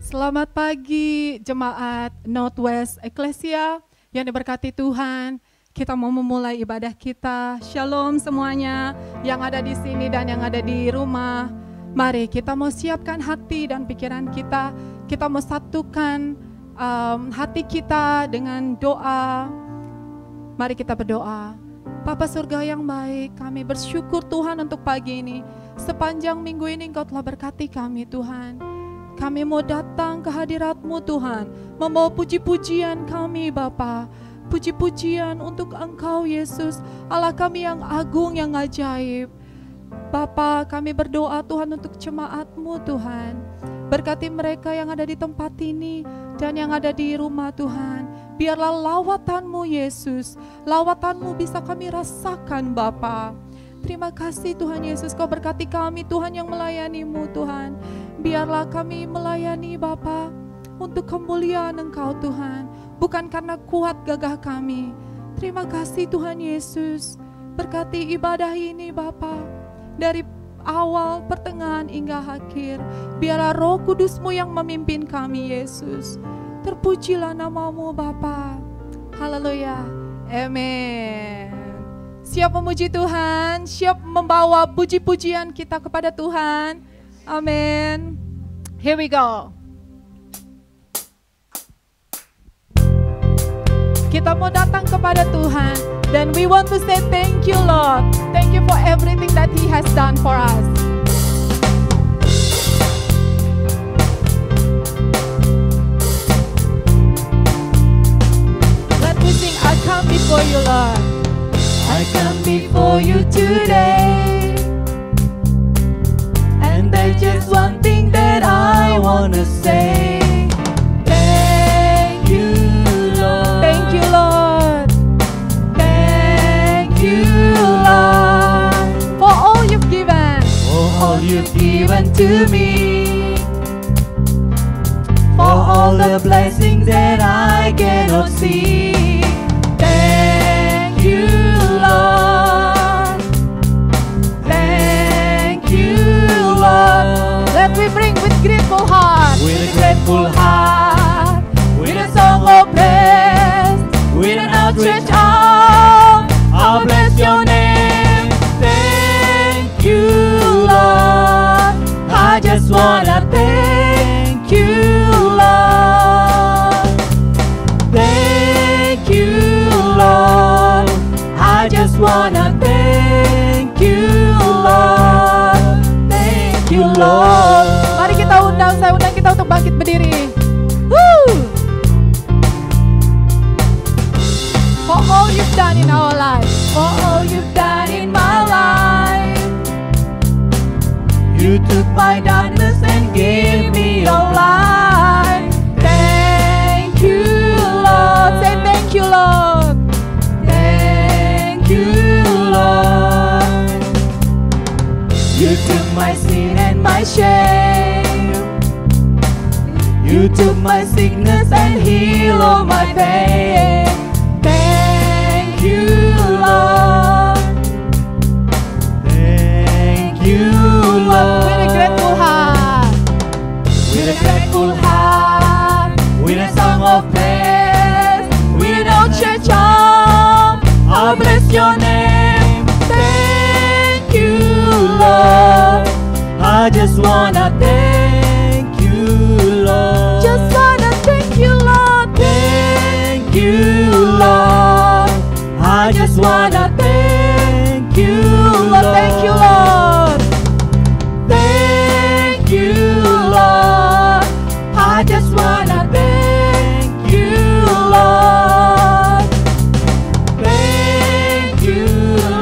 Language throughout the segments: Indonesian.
Selamat pagi jemaat Northwest Ecclesia yang diberkati Tuhan. Kita mau memulai ibadah kita. Shalom semuanya yang ada di sini dan yang ada di rumah. Mari kita mau siapkan hati dan pikiran kita. Kita mau satukan hati kita dengan doa. Mari kita berdoa. Bapa surga yang baik, kami bersyukur Tuhan untuk pagi ini. Sepanjang minggu ini Engkau telah berkati kami Tuhan. Kami mau datang ke hadirat-Mu Tuhan, membawa puji-pujian kami Bapa. Puji-pujian untuk Engkau Yesus, Allah kami yang agung, yang ajaib. Bapa, kami berdoa Tuhan untuk jemaat-Mu Tuhan. Berkati mereka yang ada di tempat ini dan yang ada di rumah Tuhan. Biarlah lawatan-Mu Yesus, lawatan-Mu bisa kami rasakan Bapa. Terima kasih Tuhan Yesus, Kau berkati kami Tuhan yang melayani-Mu Tuhan. Biarlah kami melayani Bapa untuk kemuliaan Engkau Tuhan, bukan karena kuat gagah kami. Terima kasih Tuhan Yesus, berkati ibadah ini Bapa, dari awal, pertengahan hingga akhir. Biarlah Roh Kudus-Mu yang memimpin kami Yesus. Terpujilah nama-Mu Bapa. Haleluya. Amin. Siap memuji Tuhan, siap membawa puji-pujian kita kepada Tuhan. Amin. Here we go. Kita mau datang kepada Tuhan dan we want to say thank you Lord. Thank you for everything that He has done for us. Let me sing, I come before you Lord. I come before you today, and there's just one thing that I wanna say. Thank you, Lord. Thank you, Lord. Thank you, Lord, for all you've given. For all you've given to me. For all the blessings that I cannot see. Thank you, Lord. Thank you, Lord. Let me bring with grateful heart. With a grateful heart. With a song of praise. With an outstretched arm. I'll bless your name. Thank you, Lord. I just wanna thank you, Lord. Thank you, Lord. I just wanna thank you, Lord. Thank you, Lord. Mari kita saya undang kita untuk bangkit berdiri. Woo! For all you've done in our life, for all you've done in my life. You took my darkness and gave me your light. Thank you, Lord. Say thank you, Lord. Lord, you took my sin and my shame. You took my sickness and healed all my pain. Thank you, Lord. Thank you, Lord. With a grateful heart. With a grateful heart. With a song of praise. With no church arm. I'll bless your name. Thank you, Lord. I just wanna thank you, Lord. Just wanna thank you, Lord. Thank you, Lord. I just wanna thank you, Lord. Thank you, Lord. Thank you, Lord. I just wanna thank you, Lord.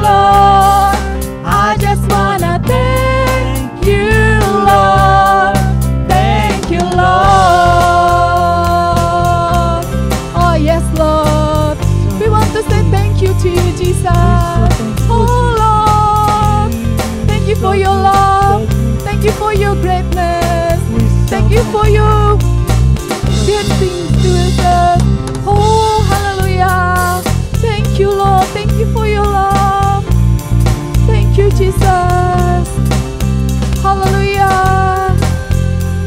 Lord, I just wanna thank you, Lord. Thank you, Lord. Oh yes, Lord. We want to say thank you to you, Jesus. Oh Lord, thank you for your love. Thank you for your greatness. Thank you for your good things to us. Oh, hallelujah. Thank you, Lord. Thank you for your love. Thank you, Jesus. Hallelujah.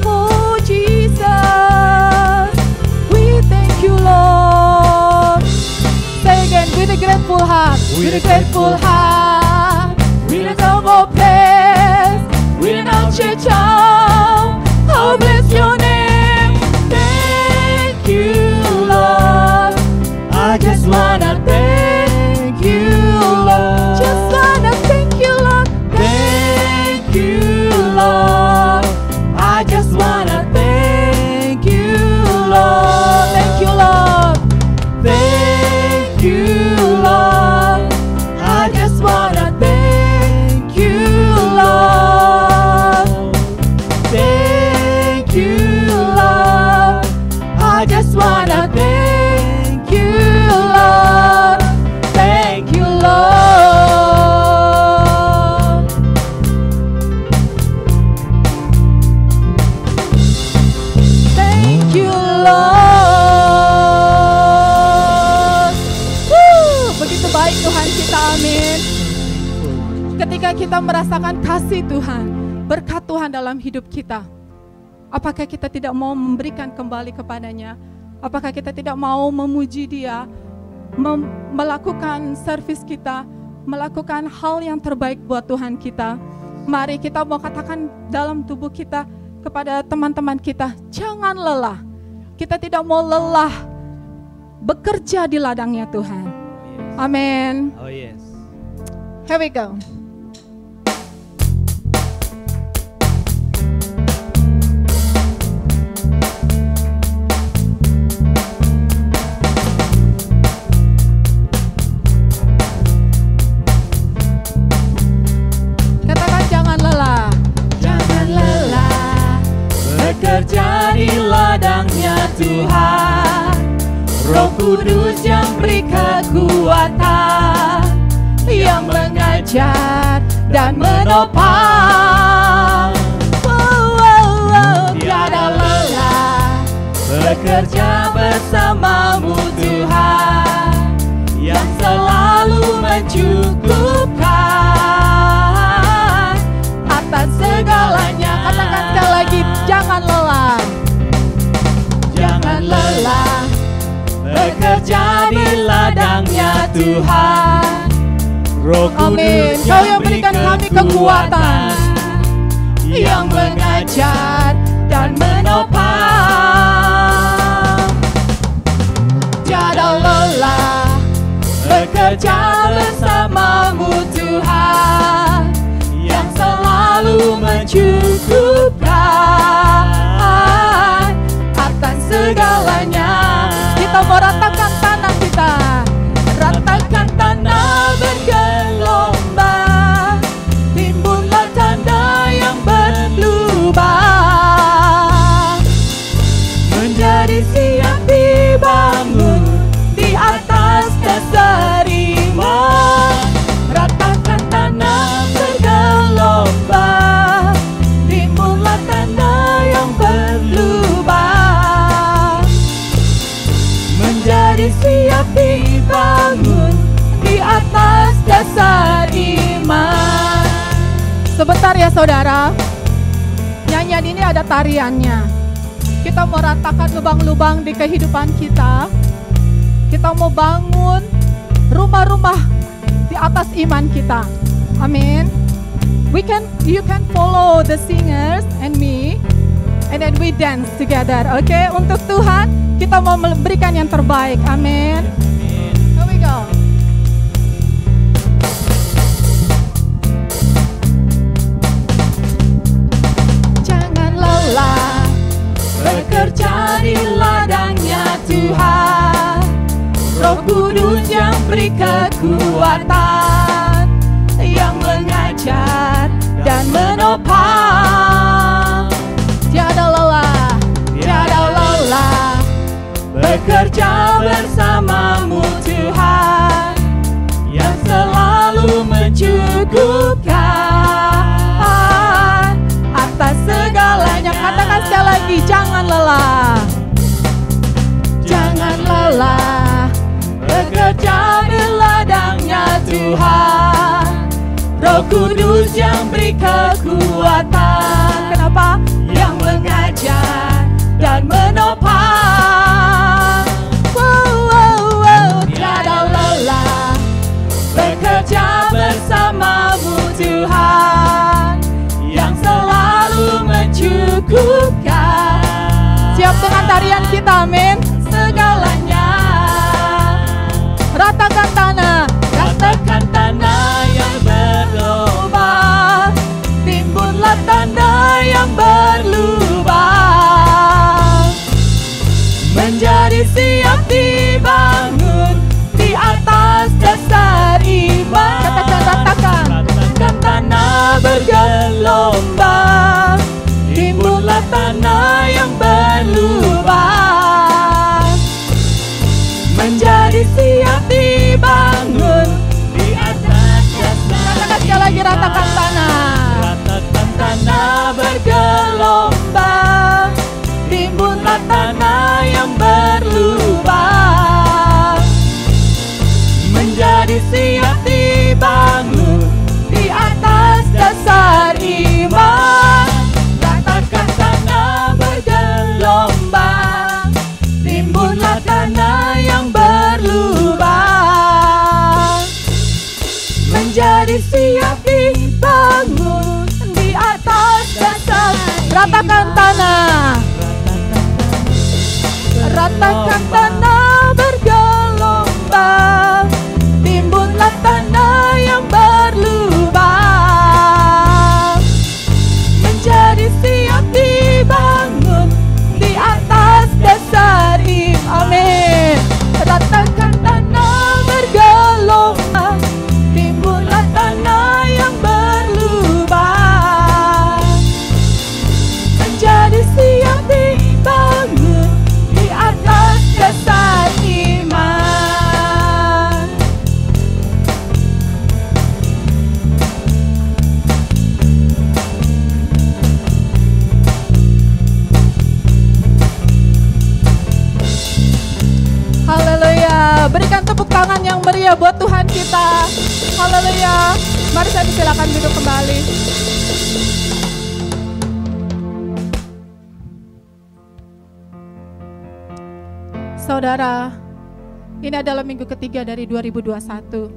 Oh, Jesus. with a grateful heart, with a double praise, with an outstretched arm, I'll bless your name. Thank you, Lord. I just wanna thank you, Lord. Just wanna thank you, Lord. Thank you, Lord. I just wanna thank you, Lord. Thank you, Lord. Thank you, Lord. I just wanna thank you, Lord. Thank you, Lord. I just wanna thank you, Lord. Thank you, Lord. Thank you, Lord. Begitu baik Tuhan kita, amin. Ketika kita merasakan kasih Tuhan, berkat Tuhan dalam hidup kita, apakah kita tidak mau memberikan kembali kepadanya? Apakah kita tidak mau memuji Dia, melakukan servis kita, melakukan hal yang terbaik buat Tuhan kita? Mari kita mau katakan dalam tubuh kita kepada teman-teman kita, jangan lelah. Kita tidak mau lelah bekerja di ladangnya Tuhan. Amin. Oh yes. Here we go. Katakan jangan lelah. Jangan lelah bekerja di ladangnya Tuhan. Roh Kudus yang beri kekuatan, yang mengajar dan menopang. Tiada lelah bekerja bersamamu Tuhan, yang selalu mencukupkan atas segalanya. Katakan sekali lagi, jangan lelah. Jangan lelah bekerja di ladangnya Tuhan. Roh Amin. Kudus Kau yang berikan kami kekuatan, yang mengajar dan menopang. Tiada lelah bekerja bersamamu Tuhan, yang selalu mencukupkan atas segalanya. Kita mau ratakan tanah kita, ratakan tanah bergelombang, timbullah tanda yang berlubang, menjadi siap dibangun di atas dasar iman. Ratakan tanah bergelombang, timbullah tanda yang berlubang, menjadi siap dibangun di atas dasar iman. Sebentar ya saudara, nyanyian ini ada tariannya. Kita mau ratakan lubang-lubang di kehidupan kita. Kita mau bangun rumah-rumah di atas iman kita. Amin. You can follow the singers and me, and then we dance together. Okay? Untuk Tuhan kita mau memberikan yang terbaik. Amin. Here we go. Jangan lelah bekerja di ladangnya Tuhan. Roh Kudus yang beri kekuatan, yang mengajar dan menopang. Tiada lelah, tiada lelah bekerja bersamamu Tuhan, yang selalu mencukupkan atas segalanya. Katakan sekali lagi, jangan lelah. Jangan lelah bekerja di ladangnya Tuhan. Roh Kudus yang beri kekuatan. Kenapa? Yang mengajar dan menopang. Tiada lelah bekerja sukacita, amin. Segalanya. Ratakan tanah yang berlubang, timbunlah tanah yang berlubang, menjadi siap dibangun di atas dasar iman. Katakan, ratakan tanah bergelombang, timbunlah tanah yang berlubang, menjadi siap dibangun di atas dasar. Katakan sekali lagi, ratakan tanah bergelombang, timbunlah tanah yang berlubang, menjadi siap dibangun di atas dasar iman. Ratakan tanah bergelombang, timbunlah tanah yang berlubang, menjadi siap dibangun di atas dasar. Ratakan tanah bergelombang, timbunlah tanah yang berlubang, menjadi siap dibangun di atas dasar iman. Amin. Ratakan tanah bergelombang, timbunlah tanah yang berlubang, menjadi siap dibangun di atas dasar iman. Haleluya. Berikan tepuk tangan yang meriah buat Tuhan kita. Haleluya. Mari saya silakan duduk kembali. Saudara, ini adalah minggu ketiga dari 2021.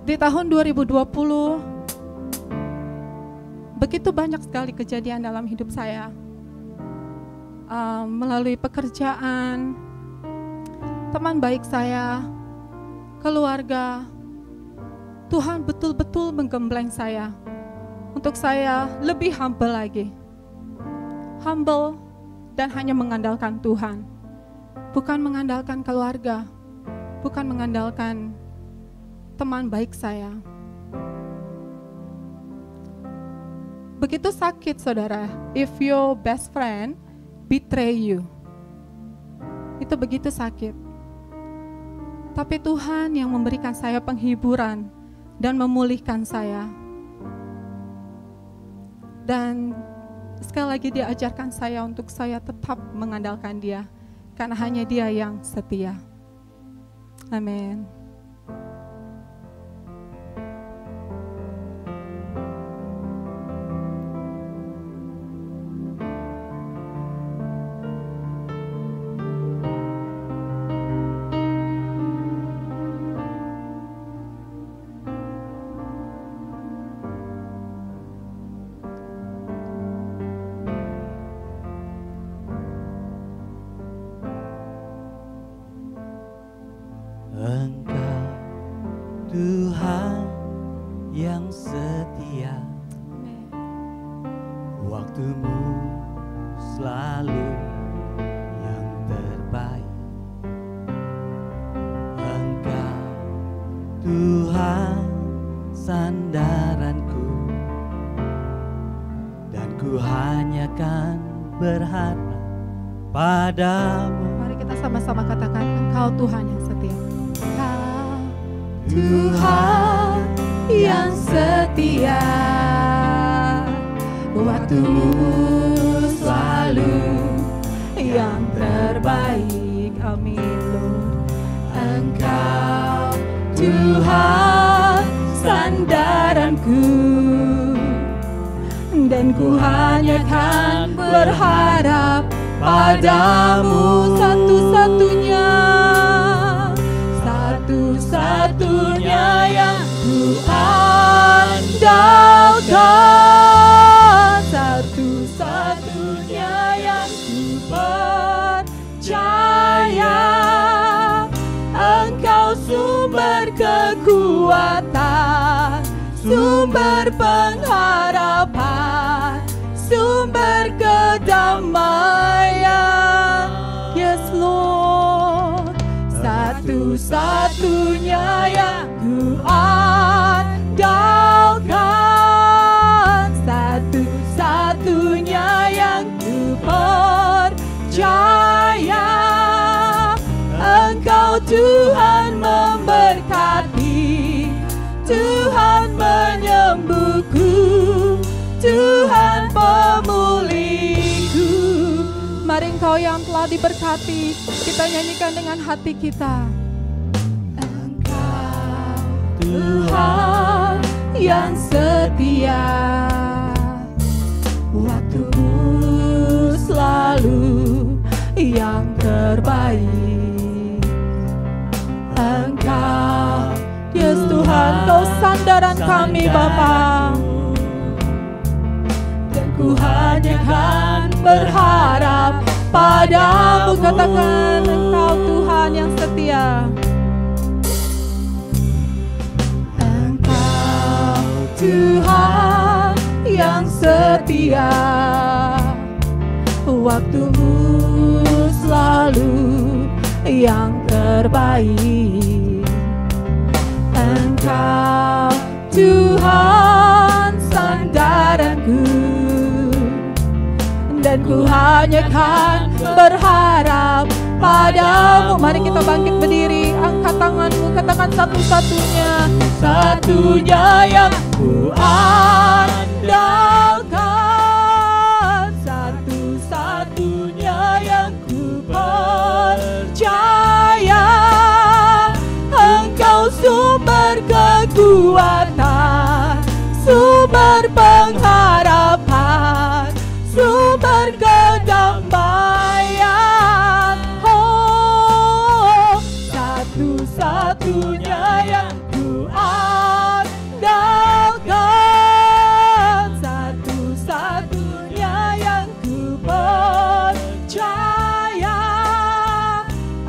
Di tahun 2020, begitu banyak sekali kejadian dalam hidup saya. Melalui pekerjaan, teman baik saya, keluarga, Tuhan betul-betul menggembleng saya untuk saya lebih humble lagi. Humble dan hanya mengandalkan Tuhan, bukan mengandalkan keluarga, bukan mengandalkan teman baik saya. Begitu sakit, saudara, if your best friend betray you. Itu begitu sakit. Tapi Tuhan yang memberikan saya penghiburan dan memulihkan saya. Dan sekali lagi Dia ajarkan saya untuk saya tetap mengandalkan Dia, karena hanya Dia yang setia. Amin. Engkau Tuhan yang setia, waktumu selalu yang terbaik. Engkau Tuhan sandaranku, dan ku hanya kan berharap padamu. Mari kita sama-sama katakan, Engkau Tuhan yang setia. Tuhan yang setia, waktumu selalu yang terbaik. Amin, Lord. Engkau Tuhan sandaranku, dan ku hanya kan berharap padamu. Satu-satunya yang ku andalkan, satu-satunya yang ku sumber pengharapan, sumber kedamaian. Yes Lord, satu-satunya yang ku andalkan, satu-satunya yang ku percaya. Engkau Tuhan memberkati, Tuhan menyembuhku, Tuhan pemulihku. Mari Engkau yang telah diberkati, kita nyanyikan dengan hati kita. Engkau Tuhan yang setia, waktumu selalu yang terbaik. Engkau, Yesus Tuhan, Kau sandaran kami Bapa. Dan ku hanya kan berharap padamu. Katakan, Engkau Tuhan yang setia. Engkau Tuhan yang setia, waktumu selalu yang terbaik. Engkau Tuhan sandaranku, dan ku hanya kan berharap padamu. Mari kita bangkit berdiri, angkat tanganmu, katakan satu-satunya, satunya yang ku andalkan, satu-satunya yang ku percaya. Engkau sumber kekuatan, sumber pengharapan, sumber kedamaian. Oh, satu-satunya yang ku andalkan, satu-satunya yang ku percaya.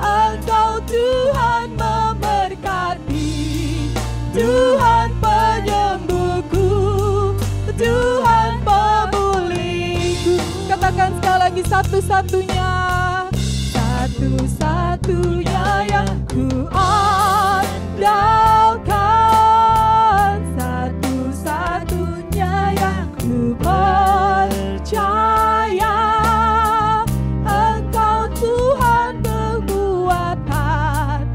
Engkau Tuhan memberkati, Tuhan penyembuhku, Tuhan pemulihku. Katakan sekali lagi, satu-satunya, satu-satunya yang ku andalkan, satu-satunya yang ku percaya. Engkau Tuhan kekuatan,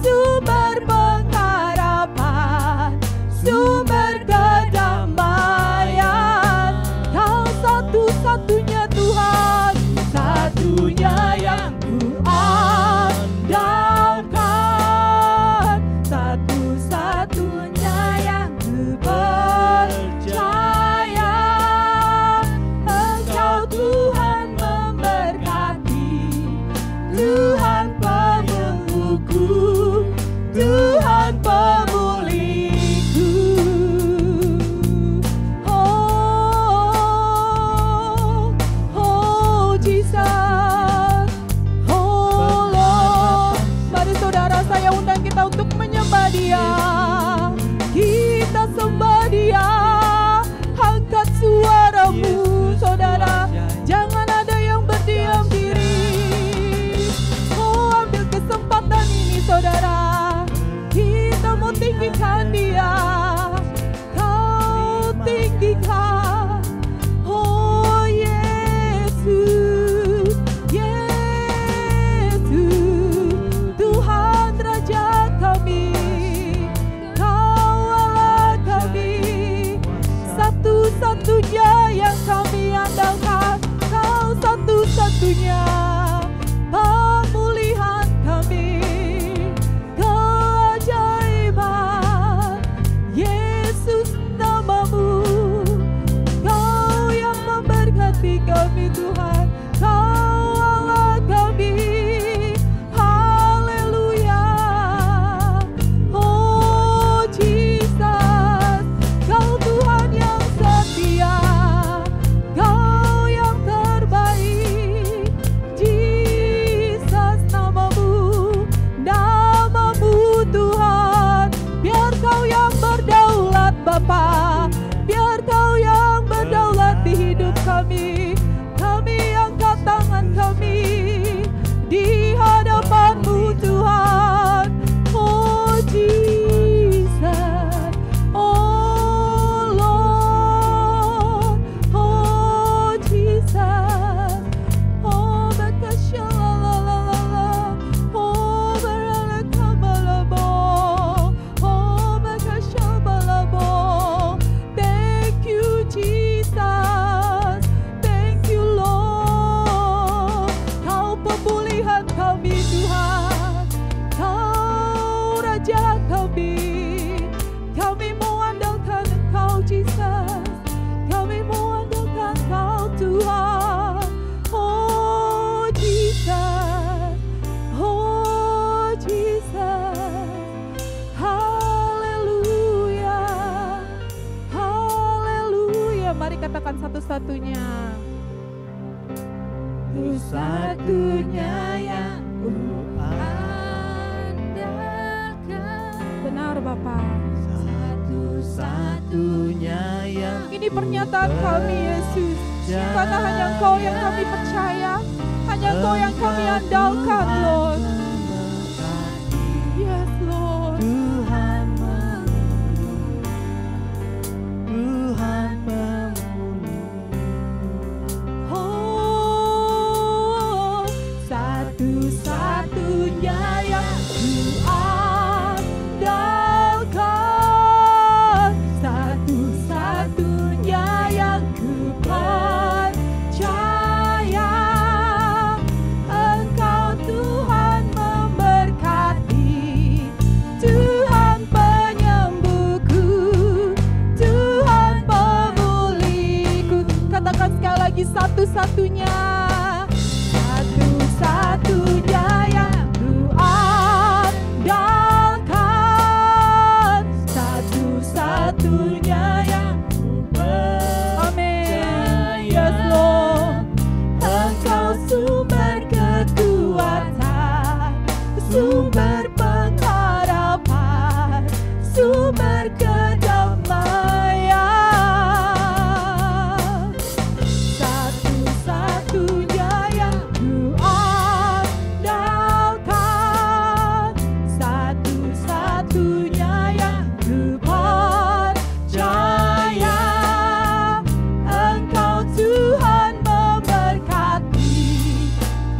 sumber pengharapan, sumber kedamaian. Kau satu-satunya Tuhan, satunya yang ku andalkan, satu satu-satunya yang ku andalkan. Benar Bapa. Satu-satunya yang Ini pernyataan kami Yesus. Karena hanya Engkau yang kami percaya, hanya Engkau yang kami andalkan, Lord. Yes, Lord. Tuhan memulih, Tuhan memulih. Oh, satu-satunya yang ku andalkan, satu-satunya yang ku percaya. Engkau Tuhan memberkati, Tuhan penyembuhku, Tuhan pemulihku. Katakan sekali lagi, satu-satunya, satu-satunya yang ku andalkan, satu-satunya yang ku percaya. Amin. Yes, Lord. Engkau sumber kekuatan, sumber pengharapan, sumber kedamaian. Satu-satunya yang ku andalkan, satu-satunya yang ku percaya. Engkau Tuhan memberkati,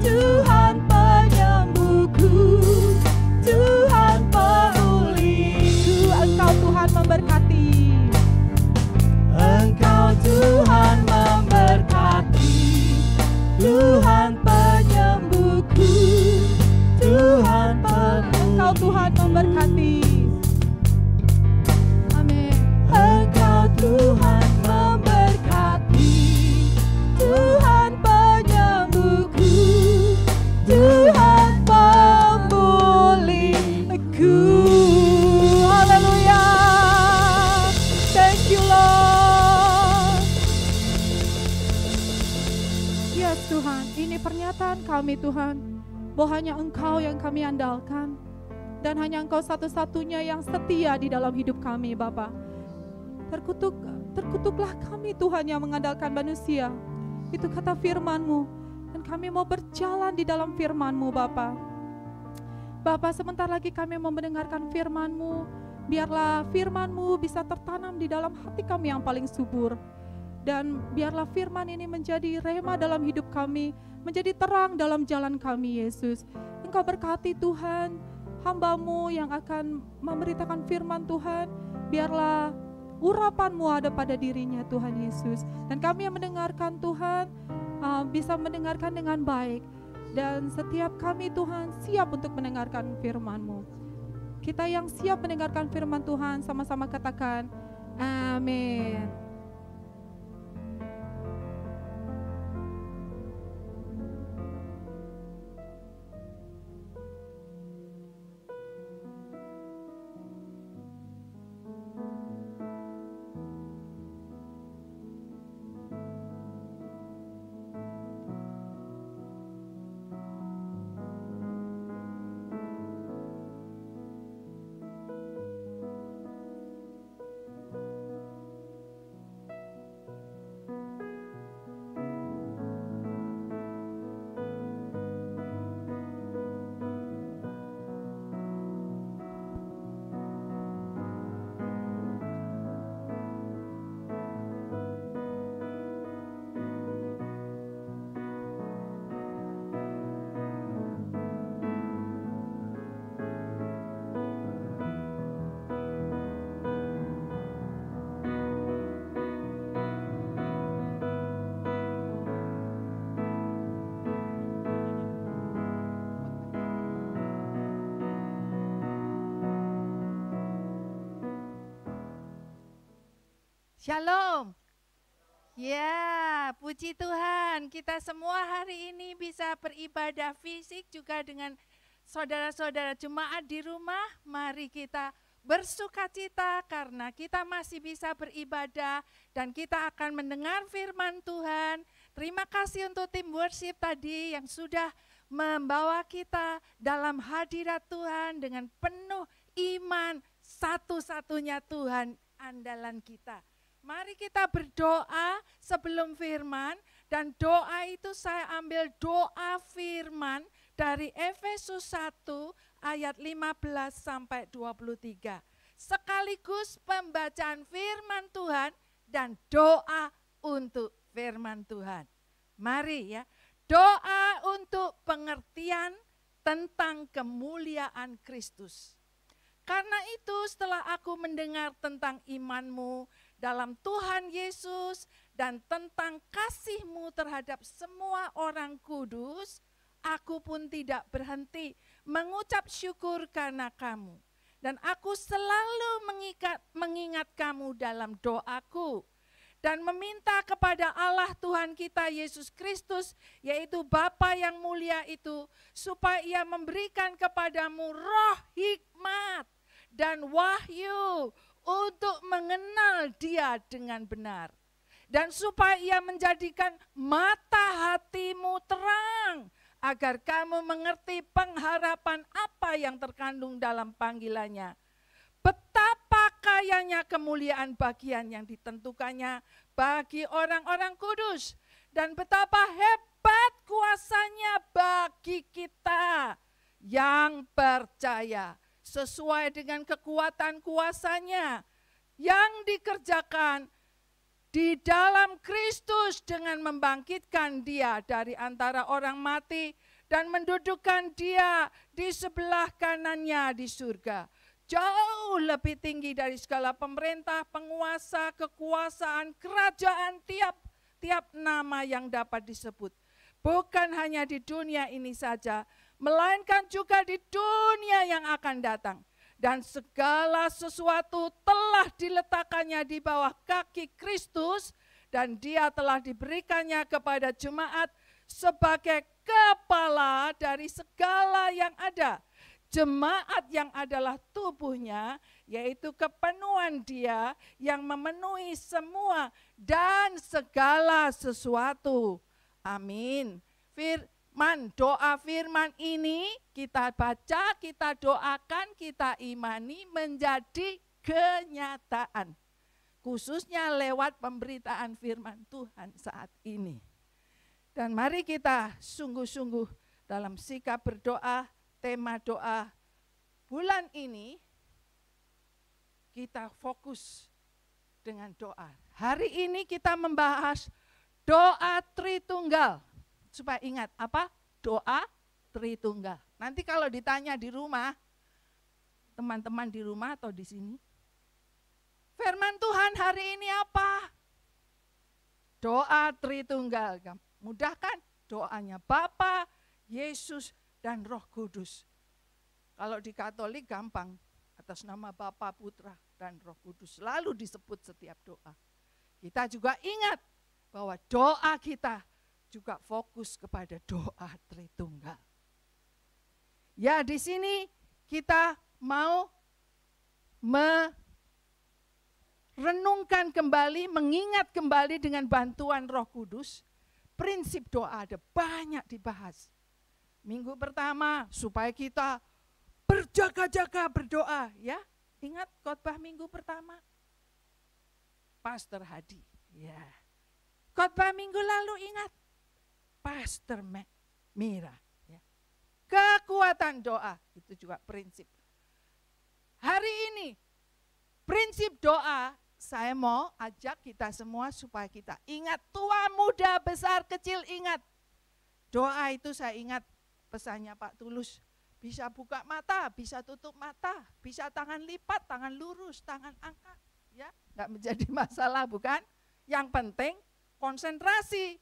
Tuhan penyembuhku, Tuhan pemulihku. Engkau Tuhan memberkati. Engkau Tuhan memberkati, Tuhan penyembuhku, Tuhan pemulihku. Engkau Tuhan memberkati. Amin. Engkau Tuhan memberkati, Tuhan penyembuhku, Tuhan pemulihku. Haleluya. Thank you Lord. Yes Tuhan, ini pernyataan kami Tuhan, bahwa hanya Engkau yang kami andalkan, dan hanya Engkau satu-satunya yang setia di dalam hidup kami Bapa. Terkutuklah kami Tuhan yang mengandalkan manusia. Itu kata firman-Mu, dan kami mau berjalan di dalam firman-Mu Bapa. Bapa, sebentar lagi kami mau mendengarkan firman-Mu. Biarlah firman-Mu bisa tertanam di dalam hati kami yang paling subur. Dan biarlah firman ini menjadi rema dalam hidup kami, menjadi terang dalam jalan kami Yesus. Engkau berkati Tuhan, hamba-Mu yang akan memberitakan firman Tuhan. Biarlah urapan-Mu ada pada dirinya Tuhan Yesus. Dan kami yang mendengarkan Tuhan, bisa mendengarkan dengan baik. Dan setiap kami Tuhan siap untuk mendengarkan firman-Mu. Kita yang siap mendengarkan firman Tuhan, sama-sama katakan amin. Shalom. Ya, puji Tuhan, kita semua hari ini bisa beribadah fisik juga dengan saudara-saudara jemaat di rumah. Mari kita bersukacita karena kita masih bisa beribadah dan kita akan mendengar firman Tuhan Terima kasih untuk tim worship tadi yang sudah membawa kita dalam hadirat Tuhan dengan penuh iman, satu-satunya Tuhan andalan kita. Mari kita berdoa sebelum firman, dan doa itu saya ambil doa firman dari Efesus 1 ayat 15 sampai 23. Sekaligus pembacaan firman Tuhan dan doa untuk firman Tuhan. Mari ya, doa untuk pengertian tentang kemuliaan Kristus. Karena itu setelah aku mendengar tentang imanmu dalam Tuhan Yesus dan tentang kasihmu terhadap semua orang kudus, aku pun tidak berhenti mengucap syukur karena kamu. Dan aku selalu mengingat kamu dalam doaku. Dan meminta kepada Allah Tuhan kita Yesus Kristus, yaitu Bapa yang mulia itu, supaya Ia memberikan kepadamu roh hikmat dan wahyu untuk mengenal Dia dengan benar. Dan supaya Ia menjadikan mata hatimu terang, agar kamu mengerti pengharapan apa yang terkandung dalam panggilannya. Betapa kayanya kemuliaan bagian yang ditentukannya bagi orang-orang kudus. Dan betapa hebat kuasanya bagi kita yang percaya. Sesuai dengan kekuatan kuasanya yang dikerjakan di dalam Kristus dengan membangkitkan Dia dari antara orang mati dan mendudukkan Dia di sebelah kanannya di surga. Jauh lebih tinggi dari segala pemerintah, penguasa, kekuasaan, kerajaan, tiap nama yang dapat disebut. Bukan hanya di dunia ini saja, melainkan juga di dunia yang akan datang. Dan segala sesuatu telah diletakkannya di bawah kaki Kristus, dan Dia telah diberikannya kepada jemaat sebagai kepala dari segala yang ada. Jemaat yang adalah tubuhnya, yaitu kepenuhan Dia yang memenuhi semua dan segala sesuatu. Amin. Doa firman ini kita baca, kita doakan, kita imani menjadi kenyataan. Khususnya lewat pemberitaan firman Tuhan saat ini. Dan mari kita sungguh-sungguh dalam sikap berdoa, tema doa bulan ini kita fokus dengan doa. Hari ini kita membahas doa Tritunggal. Supaya ingat apa? Doa Tritunggal. Nanti kalau ditanya di rumah, teman-teman di rumah atau di sini, firman Tuhan hari ini apa? Doa Tritunggal. Mudah kan? Doanya Bapa, Yesus, dan Roh Kudus. Kalau di Katolik gampang, atas nama Bapa, Putra, dan Roh Kudus selalu disebut setiap doa. Kita juga ingat bahwa doa kita juga fokus kepada doa Tritunggal. Ya, di sini kita mau merenungkan kembali, mengingat kembali dengan bantuan Roh Kudus. Prinsip doa ada banyak dibahas. Minggu pertama supaya kita berjaga-jaga berdoa, ya. Ingat khotbah minggu pertama? Pastor Hadi, ya. Khotbah minggu lalu ingat? Pastor Mira, ya. Kekuatan doa, itu juga prinsip. Hari ini, prinsip doa, saya mau ajak kita semua supaya kita ingat, tua, muda, besar, kecil, ingat. Doa itu saya ingat pesannya Pak Tulus, bisa buka mata, bisa tutup mata, bisa tangan lipat, tangan lurus, tangan angkat, ya, enggak menjadi masalah, bukan? Yang penting konsentrasi.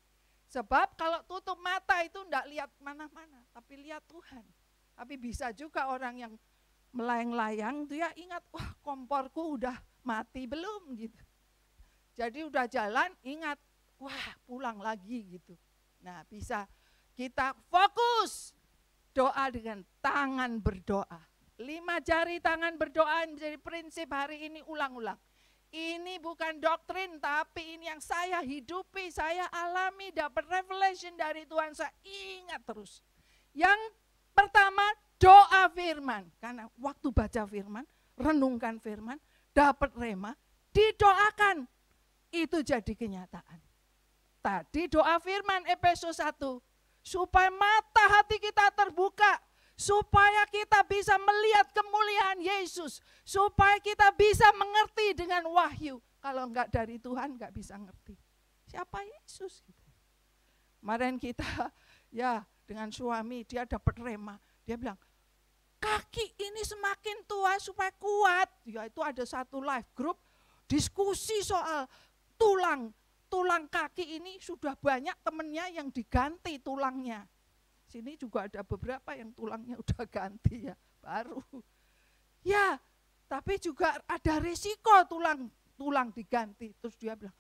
Sebab kalau tutup mata itu enggak lihat mana-mana, tapi lihat Tuhan. Tapi bisa juga orang yang melayang-layang dia ingat, wah komporku udah mati belum gitu. Jadi udah jalan ingat, wah pulang lagi gitu. Nah, bisa kita fokus doa dengan tangan berdoa. 5 jari tangan berdoa menjadi prinsip hari ini, ulang-ulang. Ini bukan doktrin, tapi ini yang saya hidupi, saya alami, dapat revelation dari Tuhan, saya ingat terus. Yang pertama, doa firman. Karena waktu baca firman, renungkan firman, dapat rema, didoakan. Itu jadi kenyataan. Tadi doa firman Efesus 1, supaya mata hati kita terbuka, supaya kita bisa melihat kemuliaan Yesus, supaya kita bisa mengerti dengan wahyu. Kalau enggak dari Tuhan enggak bisa ngerti. Siapa Yesus? Gitu. Kemarin kita ya dengan suami, dia dapat rema. Dia bilang, kaki ini semakin tua supaya kuat. Ya itu ada satu live group diskusi soal tulang kaki ini sudah banyak temennya yang diganti tulangnya. Sini juga ada beberapa yang tulangnya udah ganti ya, baru. Ya, tapi juga ada risiko tulang diganti. Terus dia bilang,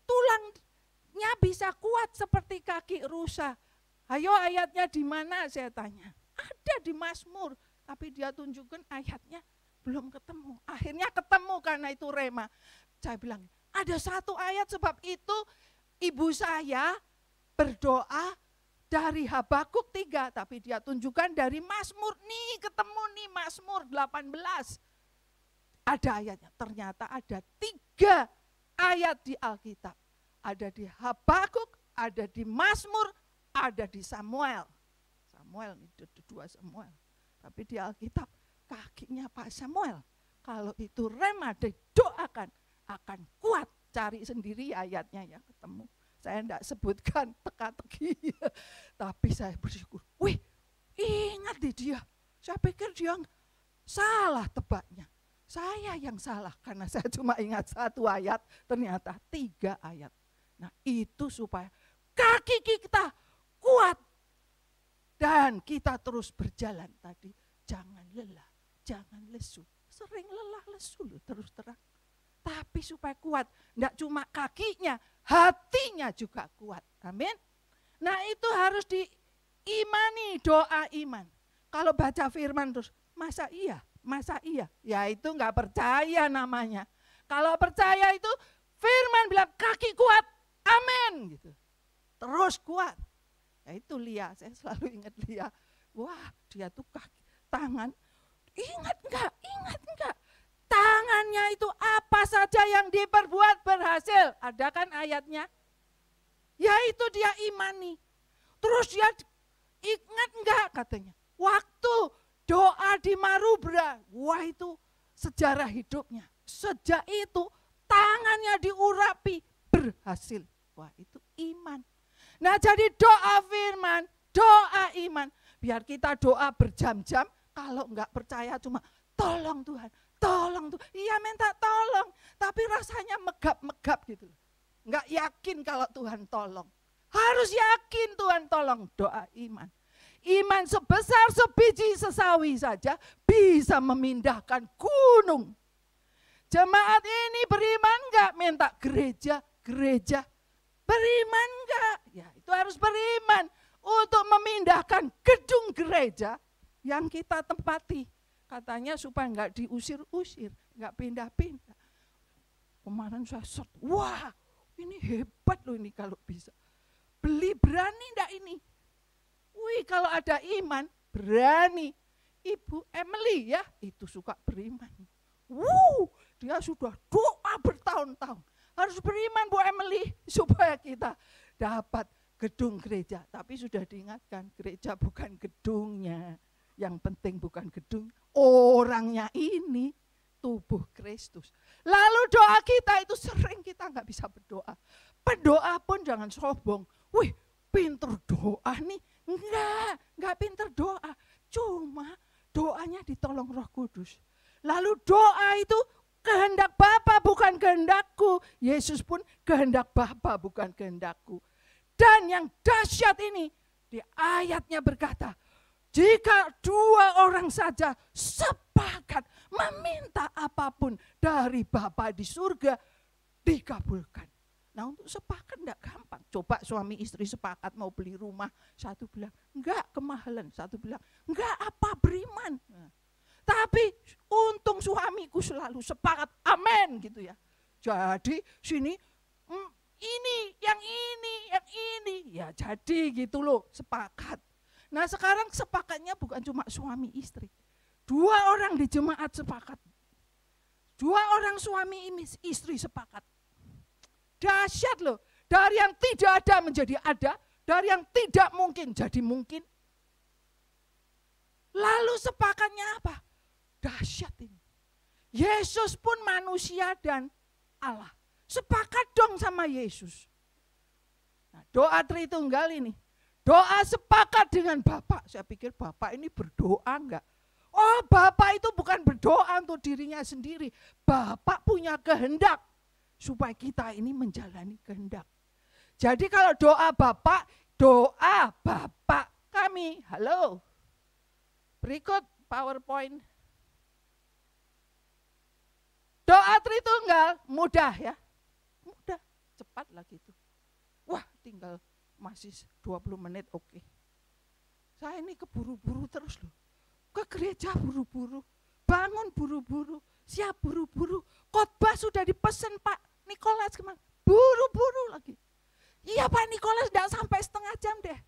tulangnya bisa kuat seperti kaki rusa. Ayo ayatnya di mana saya tanya. Ada di Mazmur, tapi dia tunjukkan ayatnya belum ketemu. Akhirnya ketemu karena itu rema. Saya bilang, ada satu ayat sebab itu ibu saya berdoa dari Habakuk 3, tapi dia tunjukkan dari Mazmur. Nih ketemu nih Mazmur 18. Ada ayatnya, ternyata ada 3 ayat di Alkitab. Ada di Habakuk, ada di Mazmur, ada di Samuel. Samuel, itu 2 Samuel. Tapi di Alkitab kakinya Pak Samuel. Kalau itu rema didoakan akan kuat. Cari sendiri ayatnya ya ketemu. Saya enggak sebutkan teka-teki. Tapi saya bersyukur. Wih, ingat di dia. Saya pikir dia salah tebaknya. Saya yang salah karena saya cuma ingat 1 ayat, ternyata 3 ayat. Nah itu supaya kaki kita kuat. Dan kita terus berjalan tadi. Jangan lelah, jangan lesu. Sering lelah lesu loh terus terang. Tapi supaya kuat, enggak cuma kakinya, hatinya juga kuat. Amin. Nah itu harus diimani, doa iman. Kalau baca firman terus, masa iya? Ya itu enggak percaya namanya. Kalau percaya itu firman bilang kaki kuat, amin. Gitu. Terus kuat. Ya itu Lia, saya selalu ingat Lia. Wah dia tuh kaki, tangan, ingat enggak? Tangannya itu apa saja yang diperbuat berhasil. Ada kan ayatnya? Ya itu dia imani. Terus dia ingat enggak katanya. Waktu doa di Marubra. Wah itu sejarah hidupnya. Sejak itu tangannya diurapi berhasil. Wah itu iman. Nah jadi doa firman, doa iman. Biar kita doa berjam-jam. Kalau enggak percaya cuma tolong Tuhan. Tolong tuh, iya minta tolong, tapi rasanya megap-megap gitu. Enggak yakin kalau Tuhan tolong. Harus yakin Tuhan tolong, doa iman. Iman sebesar sebiji sesawi saja bisa memindahkan gunung. Jemaat ini beriman enggak minta gereja? Beriman enggak? Ya itu harus beriman untuk memindahkan gedung gereja yang kita tempati. Katanya supaya enggak diusir-usir, enggak pindah-pindah. Kemarin saya short, wah ini hebat loh ini kalau bisa. Beli berani enggak ini? Wih kalau ada iman, berani. Ibu Emily ya, itu suka beriman. Dia sudah doa bertahun-tahun. Harus beriman Bu Emily supaya kita dapat gedung gereja. Tapi sudah diingatkan, gereja bukan gedungnya. Yang penting bukan gedung, orangnya ini tubuh Kristus. Lalu doa kita itu sering kita enggak bisa berdoa. Pendoa pun jangan sombong. Wih, pinter doa nih. Enggak pinter doa. Cuma doanya ditolong Roh Kudus. Lalu doa itu kehendak Bapa bukan kehendakku. Yesus pun kehendak Bapa bukan kehendakku. Dan yang dahsyat ini di ayatnya berkata, jika 2 orang saja sepakat meminta apapun dari Bapa di surga, dikabulkan. Nah untuk sepakat enggak gampang. Coba suami istri sepakat mau beli rumah. Satu bilang, enggak kemahalan. Satu bilang, enggak apa beriman. Nah, tapi untung suamiku selalu sepakat, amin gitu ya. Jadi sini ini, yang ini. Ya jadi gitu loh, sepakat. Nah sekarang sepakatnya bukan cuma suami istri. 2 orang di jemaat sepakat. 2 orang suami istri sepakat. Dahsyat loh. Dari yang tidak ada menjadi ada. Dari yang tidak mungkin jadi mungkin. Lalu sepakatnya apa? Dahsyat ini. Yesus pun manusia dan Allah. Sepakat dong sama Yesus. Nah, doa Tritunggal ini. Doa sepakat dengan Bapa. Saya pikir Bapa ini berdoa enggak? Oh, Bapa itu bukan berdoa untuk dirinya sendiri. Bapa punya kehendak supaya kita ini menjalani kehendak. Jadi kalau doa Bapa kami. Halo. Berikut PowerPoint. Doa Tritunggal mudah ya. Mudah, cepat lah gitu. Wah, tinggal masih 20 menit oke. Saya ini keburu-buru terus loh. Ke gereja buru-buru, bangun buru-buru, siap buru-buru. Khotbah sudah dipesan Pak Nikolas kemana? Buru-buru lagi. Iya Pak Nikolas enggak sampai setengah jam deh.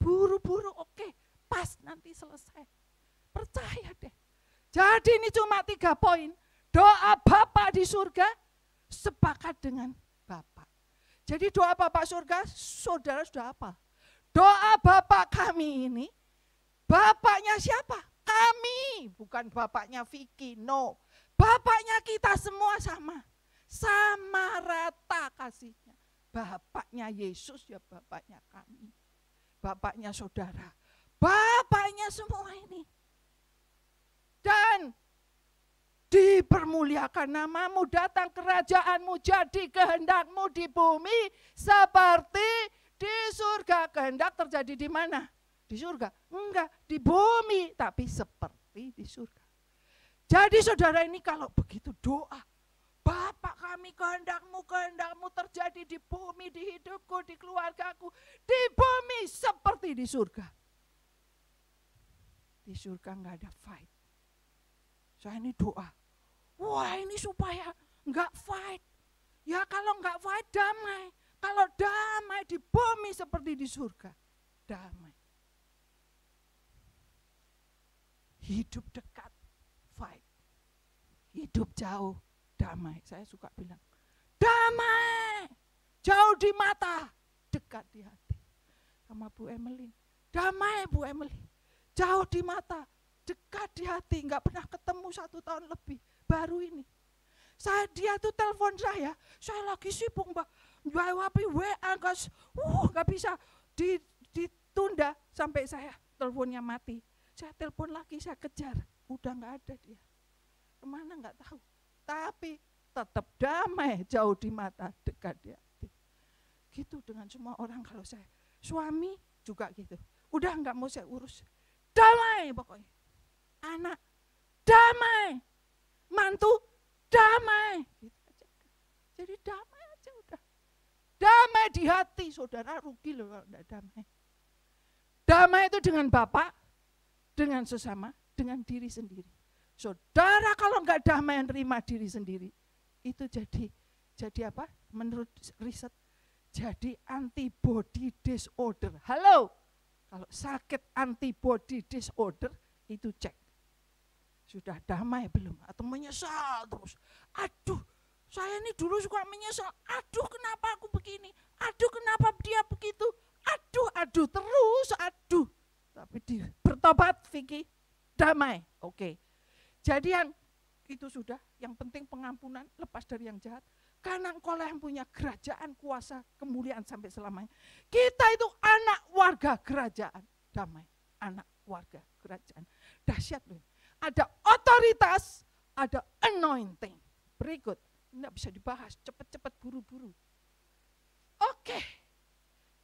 Buru-buru oke, pas nanti selesai. Percaya deh. Jadi ini cuma 3 poin. Doa Bapa di surga sepakat dengan Bapa. Jadi doa Bapa surga, saudara sudah apa? Doa Bapa kami ini, Bapaknya siapa? Kami, bukan bapaknya Vicky, no. Bapaknya kita semua sama. Sama rata kasihnya. Bapaknya Yesus ya bapaknya kami. Bapaknya saudara. Bapaknya semua ini. Dan dipermuliakan namamu, datang kerajaanmu, jadi kehendakmu di bumi seperti di surga. Kehendak terjadi di mana? Di surga? Enggak, di bumi, tapi seperti di surga. Jadi saudara ini kalau begitu doa, Bapak kami kehendakmu terjadi di bumi, di hidupku, di keluargaku, di bumi seperti di surga. Di surga enggak ada fight. Saya ini doa, wah ini supaya enggak fight. Ya kalau enggak fight damai. Kalau damai di bumi seperti di surga, damai. Hidup dekat, fight. Hidup jauh, damai. Saya suka bilang, damai. Jauh di mata, dekat di hati. Sama Bu Emeline, damai Bu Emeline. Jauh di mata, dekat di hati. Enggak pernah ketemu 1 tahun lebih, baru ini. Dia tuh telepon saya lagi sibuk Mbak. Jawab WA, enggak bisa ditunda sampai saya teleponnya mati. Saya telepon lagi, saya kejar, udah enggak ada dia. Kemana enggak tahu. Tapi tetap damai, jauh di mata, dekat di hati. Gitu dengan semua orang kalau saya. Suami juga gitu. Udah enggak mau saya urus. Damai pokoknya. Anak, damai. Mantu, damai. Gitu aja. Jadi damai aja udah. Damai di hati, saudara rugi loh kalau enggak damai. Damai itu dengan Bapak, dengan sesama, dengan diri sendiri. Saudara kalau enggak damai menerima diri sendiri, itu jadi apa? Menurut riset, jadi antibody disorder. Halo, kalau sakit antibody disorder itu cek. Sudah damai belum? Atau menyesal terus? Aduh, saya ini dulu suka menyesal. Aduh, kenapa aku begini? Aduh, kenapa dia begitu? Aduh, terus aduh. Tapi bertobat, Vicky, damai. Oke. Jadi yang itu sudah, yang penting pengampunan, lepas dari yang jahat. Karena engkau lah yang punya kerajaan, kuasa, kemuliaan sampai selamanya. Kita itu anak warga kerajaan, damai. Anak warga kerajaan. Dahsyat loh. Ada otoritas, ada anointing. Berikut, enggak bisa dibahas, cepat-cepat buru-buru. Oke.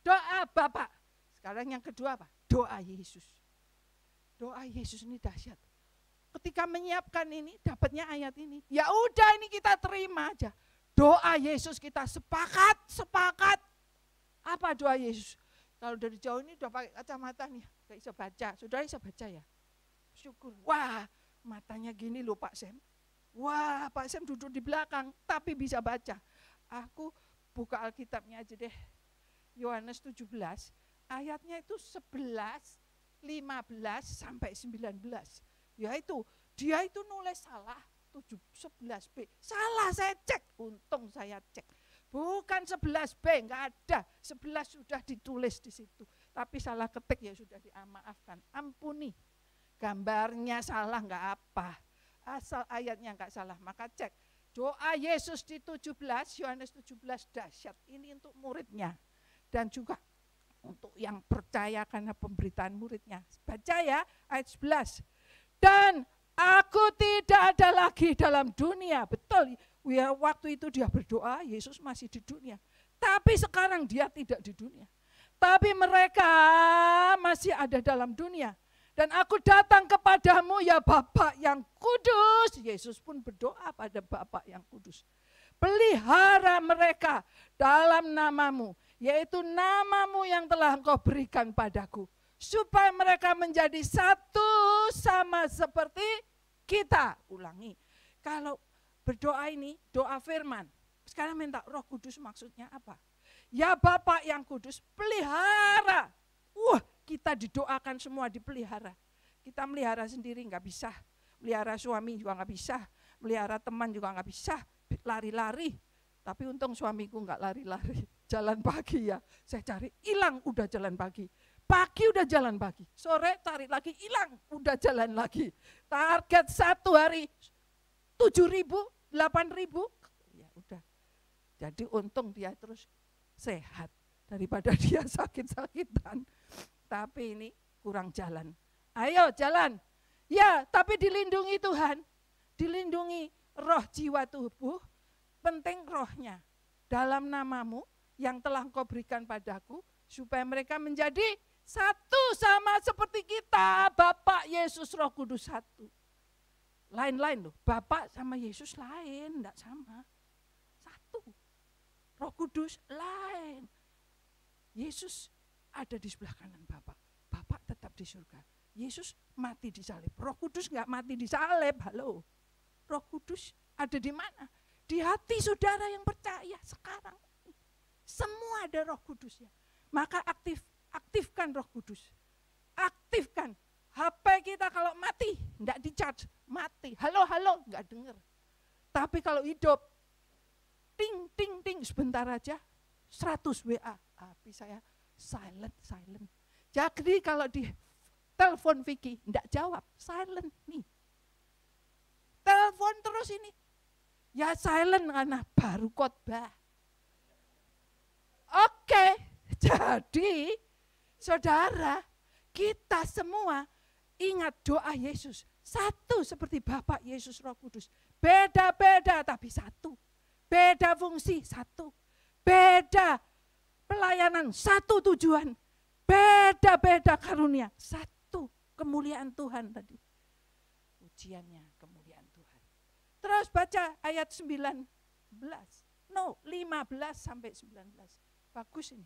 Doa Bapak. Sekarang yang kedua apa? Doa Yesus. Doa Yesus ini dahsyat. Ketika menyiapkan ini, dapatnya ayat ini. Ya udah ini kita terima aja. Doa Yesus kita sepakat. Apa doa Yesus? Kalau dari jauh ini udah pakai kacamata nih, gak bisa baca. Saudara bisa baca ya? Syukur. Wah, matanya gini loh Pak Sam. Wah, Pak Sam duduk di belakang, tapi bisa baca. Aku buka Alkitabnya aja deh. Yohanes 17, ayatnya itu 11, 15 sampai 19. Yaitu dia itu nulis salah 11b. Salah saya cek, untung saya cek. Bukan 11b, enggak ada. 11 sudah ditulis di situ. Tapi salah ketik ya sudah dimaafkan. Ampuni. Gambarnya salah enggak apa. Asal ayatnya enggak salah, maka cek. Doa Yesus di 17, Yohanes 17 dahsyat. Ini untuk muridnya. Dan juga untuk yang percaya karena pemberitaan muridnya. Baca ya ayat 11. Dan aku tidak ada lagi dalam dunia. Betul, ya, waktu itu dia berdoa, Yesus masih di dunia. Tapi sekarang dia tidak di dunia. Tapi mereka masih ada dalam dunia. Dan aku datang kepadamu ya Bapa yang kudus. Yesus pun berdoa pada Bapa yang kudus. Pelihara mereka dalam namamu, yaitu namamu yang telah engkau berikan padaku. Supaya mereka menjadi satu sama seperti kita. Ulangi, kalau berdoa ini doa firman. Sekarang minta Roh Kudus maksudnya apa? Ya Bapa yang kudus, pelihara. Kita didoakan semua dipelihara. Kita melihara sendiri nggak bisa. Melihara suami juga nggak bisa. Melihara teman juga nggak bisa. Lari-lari. Tapi untung suamiku nggak lari-lari. Jalan pagi ya. Saya cari, hilang udah jalan pagi. Pagi udah jalan pagi. Sore cari lagi, hilang udah jalan lagi. Target satu hari 7.000, 8.000. Ya udah. Jadi untung dia terus sehat. Daripada dia sakit-sakitan. Tapi ini kurang jalan. Ayo jalan. Ya, tapi dilindungi Tuhan. Dilindungi roh, jiwa, tubuh. Penting rohnya. Dalam namamu yang telah engkau berikan padaku. Supaya mereka menjadi satu sama seperti kita. Bapa, Yesus, Roh Kudus satu. Lain-lain loh. Bapa sama Yesus lain. Enggak sama. Satu. Roh Kudus lain. Yesus ada di sebelah kanan Bapa. Bapa tetap di surga. Yesus mati di salib. Roh Kudus enggak mati di salib. Halo. Roh Kudus ada di mana? Di hati saudara yang percaya sekarang. Semua ada Roh Kudusnya. Maka aktifkan Roh Kudus. Aktifkan. HP kita kalau mati, enggak di-charge, mati. Halo, enggak dengar. Tapi kalau hidup, ting, ting, ting, sebentar aja, 100 WA. HP saya silent. Jadi kalau di telepon Vicky, enggak jawab, silent nih. Telepon terus ini. Ya silent karena baru khotbah. Oke, jadi saudara, kita semua ingat doa Yesus. Satu seperti Bapa, Yesus, Roh Kudus. Beda-beda tapi satu. Beda fungsi, satu. Beda pelayanan, satu tujuan. Beda-beda karunia, satu. Kemuliaan Tuhan tadi. Ujiannya kemuliaan Tuhan. Terus baca ayat 19. 15 sampai 19. Bagus ini.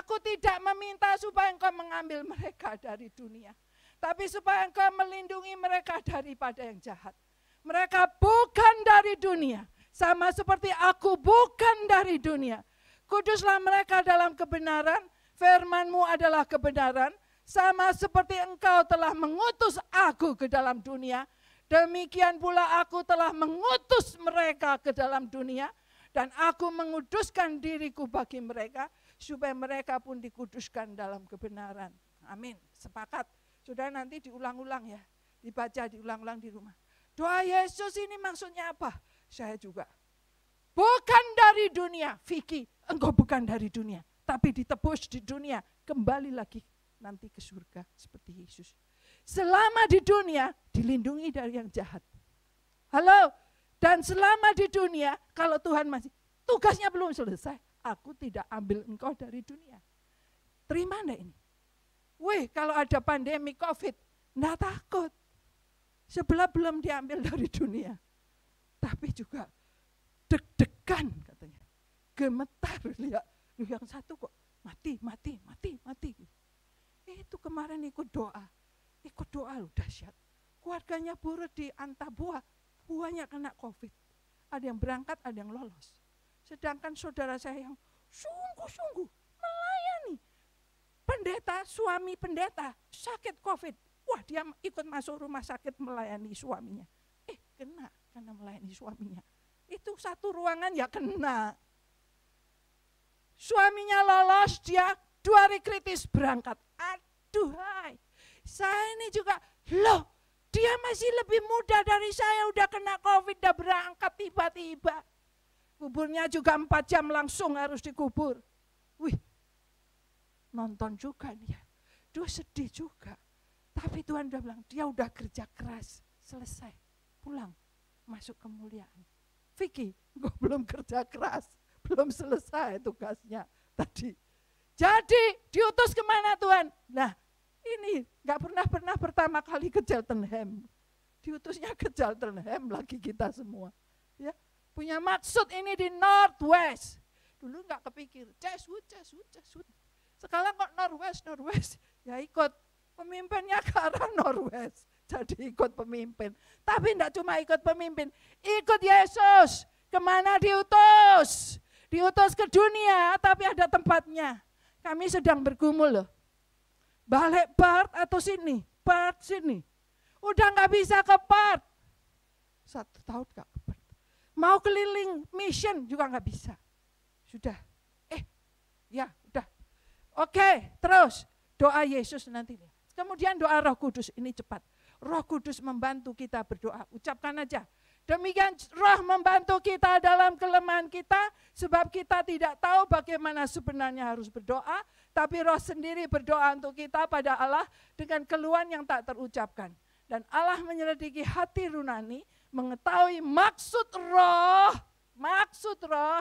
Aku tidak meminta supaya engkau mengambil mereka dari dunia. Tapi supaya engkau melindungi mereka daripada yang jahat. Mereka bukan dari dunia. Sama seperti aku bukan dari dunia. Kuduslah mereka dalam kebenaran. Firman-Mu adalah kebenaran. Sama seperti engkau telah mengutus aku ke dalam dunia. Demikian pula aku telah mengutus mereka ke dalam dunia. Dan aku menguduskan diriku bagi mereka, supaya mereka pun dikuduskan dalam kebenaran. Amin. Sepakat. Sudah nanti diulang-ulang ya. Dibaca, diulang-ulang di rumah. Doa Yesus ini maksudnya apa? Saya juga. Bukan dari dunia. Vicky, engkau bukan dari dunia. Tapi ditebus di dunia. Kembali lagi nanti ke surga seperti Yesus. Selama di dunia, dilindungi dari yang jahat. Halo? Dan selama di dunia, kalau Tuhan masih, tugasnya belum selesai, aku tidak ambil engkau dari dunia. Terima enggak ini? Wih, kalau ada pandemi COVID, enggak takut. Sebelah belum diambil dari dunia. Tapi juga deg-degan katanya. Gemetar, lihat. Yang satu kok mati. Itu kemarin ikut doa loh, dahsyat. Keluarganya Buru di Antabua, banyak kena COVID. Ada yang berangkat, ada yang lolos. Sedangkan saudara saya yang sungguh-sungguh melayani pendeta, suami pendeta sakit COVID. Wah, dia ikut masuk rumah sakit melayani suaminya. Kena karena melayani suaminya. Itu satu ruangan ya kena. Suaminya lolos, dia 2 hari kritis berangkat. Aduhai, saya ini juga, loh dia masih lebih muda dari saya, udah kena COVID, udah berangkat tiba-tiba. Kuburnya juga 4 jam langsung harus dikubur. Wih, nonton juga nih ya. Dia sedih juga. Tapi Tuhan udah bilang, dia udah kerja keras, selesai, pulang, masuk kemuliaan. Vicky, gue belum kerja keras, belum selesai tugasnya tadi. Jadi diutus kemana Tuhan? Nah ini gak pernah pertama kali ke Cheltenham. Diutusnya ke Cheltenham lagi kita semua. Ya, punya maksud ini di Northwest. Dulu gak kepikir, Cheswood. Sekarang kok Northwest, ya ikut. Pemimpinnya ke arah Northwest, jadi ikut pemimpin. Tapi tidak cuma ikut pemimpin, ikut Yesus. Kemana diutus? Diutus ke dunia, tapi ada tempatnya. Kami sedang bergumul loh. Balik Perth atau sini? Perth sini. Udah nggak bisa ke Perth. 1 tahun nggak ke Perth. Mau keliling mission juga nggak bisa. Sudah. Ya udah. Oke, terus doa Yesus nanti. Kemudian doa Roh Kudus, ini cepat. Roh Kudus membantu kita berdoa. Ucapkan aja. Demikian Roh membantu kita dalam kelemahan kita, sebab kita tidak tahu bagaimana sebenarnya harus berdoa, tapi Roh sendiri berdoa untuk kita pada Allah dengan keluhan yang tak terucapkan. Dan Allah menyelidiki hati Yunani, mengetahui maksud Roh,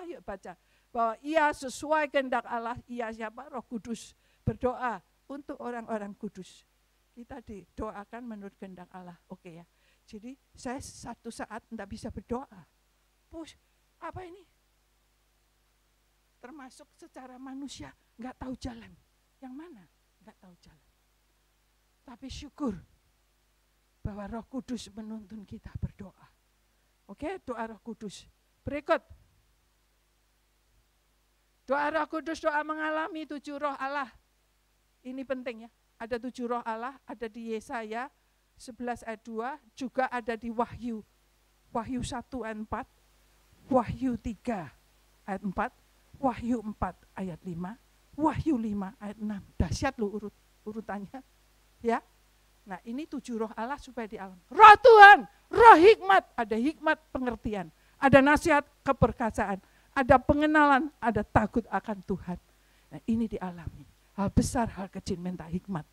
yuk baca. Bahwa ia sesuai kehendak Allah, ia siapa? Roh Kudus berdoa untuk orang-orang kudus. Kita didoakan menurut kehendak Allah. Oke ya. Jadi saya satu saat tidak bisa berdoa. Apa ini? Termasuk secara manusia nggak tahu jalan. Yang mana? Nggak tahu jalan. Tapi syukur bahwa Roh Kudus menuntun kita berdoa. Oke, doa Roh Kudus. Berikut. Doa Roh Kudus, doa mengalami 7 roh Allah. Ini penting ya. Ada 7 roh Allah, ada di Yesaya 11 ayat 2, juga ada di Wahyu. Wahyu 1 ayat 4, Wahyu 3 ayat 4, Wahyu 4 ayat 5, Wahyu 5 ayat 6. Dahsyat loh urutannya. Ya. Nah ini 7 roh Allah supaya di alam. Roh Tuhan, roh hikmat, ada hikmat pengertian. Ada nasihat keperkasaan, ada pengenalan, ada takut akan Tuhan. Nah ini dialami. Hal besar, hal kecil minta hikmat.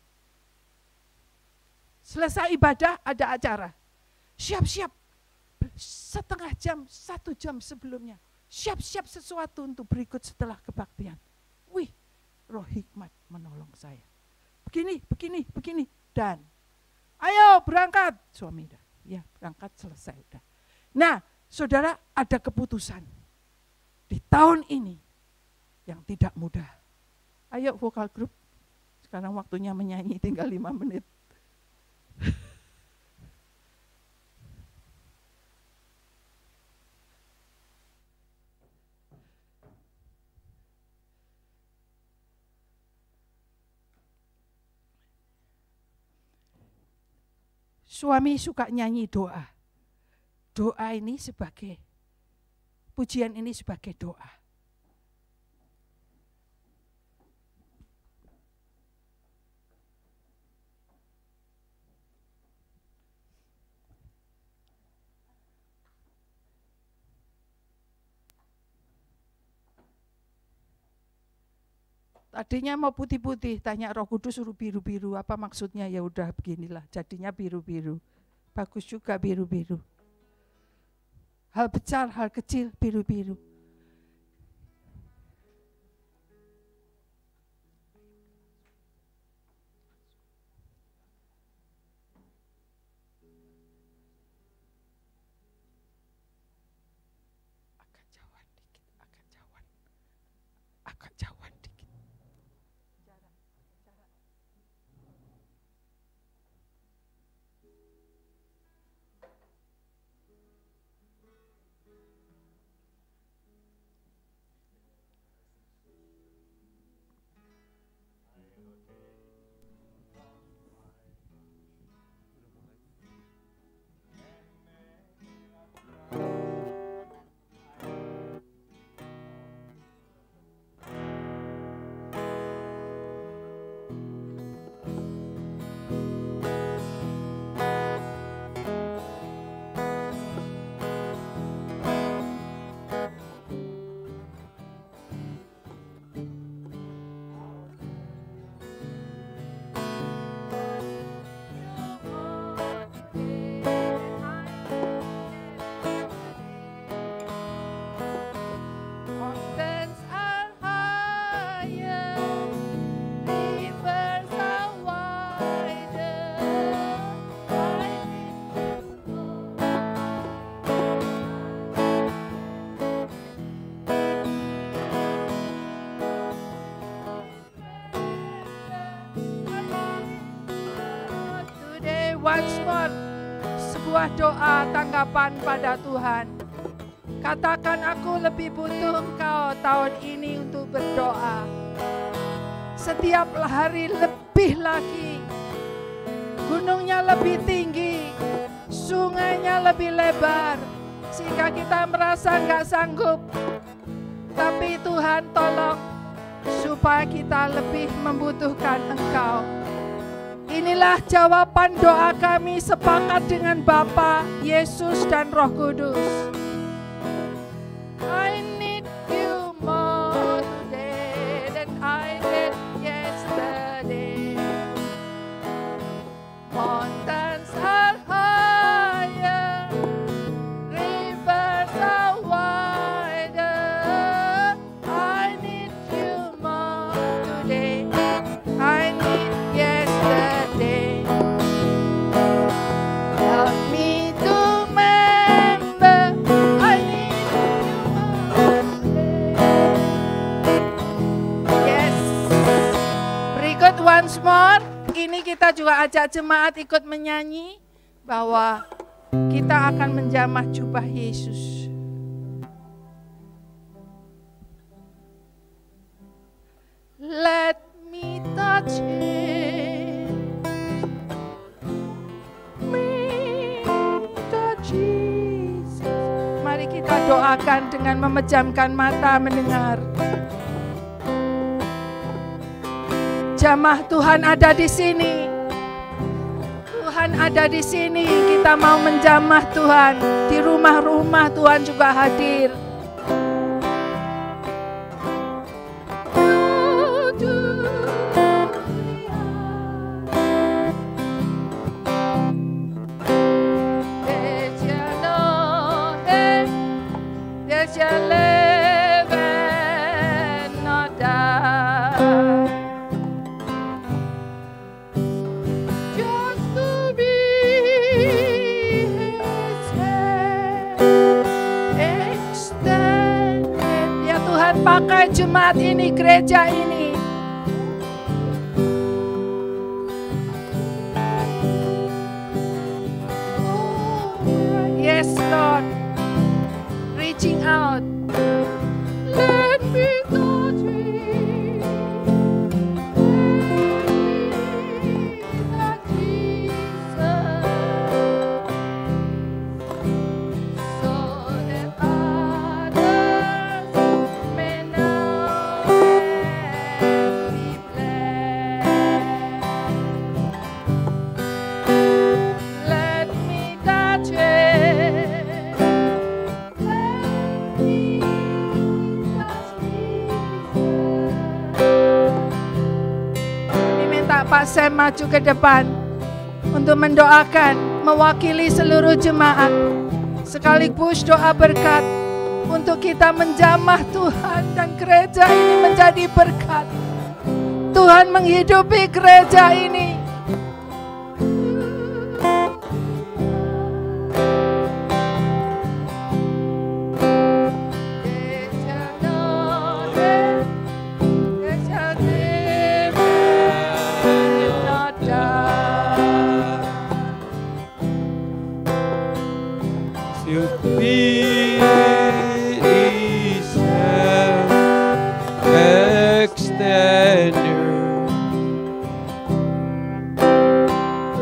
Selesai ibadah ada acara. Siap-siap. Setengah jam, 1 jam sebelumnya. Siap-siap sesuatu untuk berikut setelah kebaktian. Wih, roh hikmat menolong saya. Begini. Dan ayo berangkat. Suami dah. Ya berangkat selesai udah. Nah saudara ada keputusan. Di tahun ini yang tidak mudah. Ayo vokal grup, sekarang waktunya menyanyi, tinggal 5 menit. Suami suka nyanyi doa. Doa ini sebagai, pujian ini sebagai doa. Tadinya mau putih-putih, tanya Roh Kudus suruh biru-biru, apa maksudnya? Ya udah beginilah, jadinya biru-biru. Bagus juga biru-biru. Hal besar, hal kecil, biru-biru. Agak jauhan dikit. once more sebuah doa tanggapan pada Tuhan. Katakan, aku lebih butuh Engkau tahun ini untuk berdoa. Setiap hari lebih lagi. Gunungnya lebih tinggi, sungainya lebih lebar, sehingga kita merasa nggak sanggup. Tapi Tuhan tolong supaya kita lebih membutuhkan Engkau. Inilah jawaban doa kami sepakat dengan Bapa, Yesus dan Roh Kudus. I need you more today than I did yesterday. Mountains are higher, rivers are wider. I need you more today. I need yesterday. Help me to remember. I need you more today. Yes. Berikut once more. Ini kita juga ajak jemaat ikut menyanyi bahwa kita akan menjamah jubah Yesus. Let me touch it. Me touch Jesus. Mari kita doakan dengan memejamkan mata mendengar. Jamah Tuhan ada di sini. Tuhan ada di sini. Kita mau menjamah Tuhan. Di rumah-rumah Tuhan juga hadir. Pakai jemaat ini, gereja ini. Yes, Lord. Reaching out. Let me touch you. Pak Sam maju ke depan untuk mendoakan, mewakili seluruh jemaat, sekaligus doa berkat untuk kita menjamah Tuhan dan gereja ini menjadi berkat. Tuhan menghidupi gereja ini.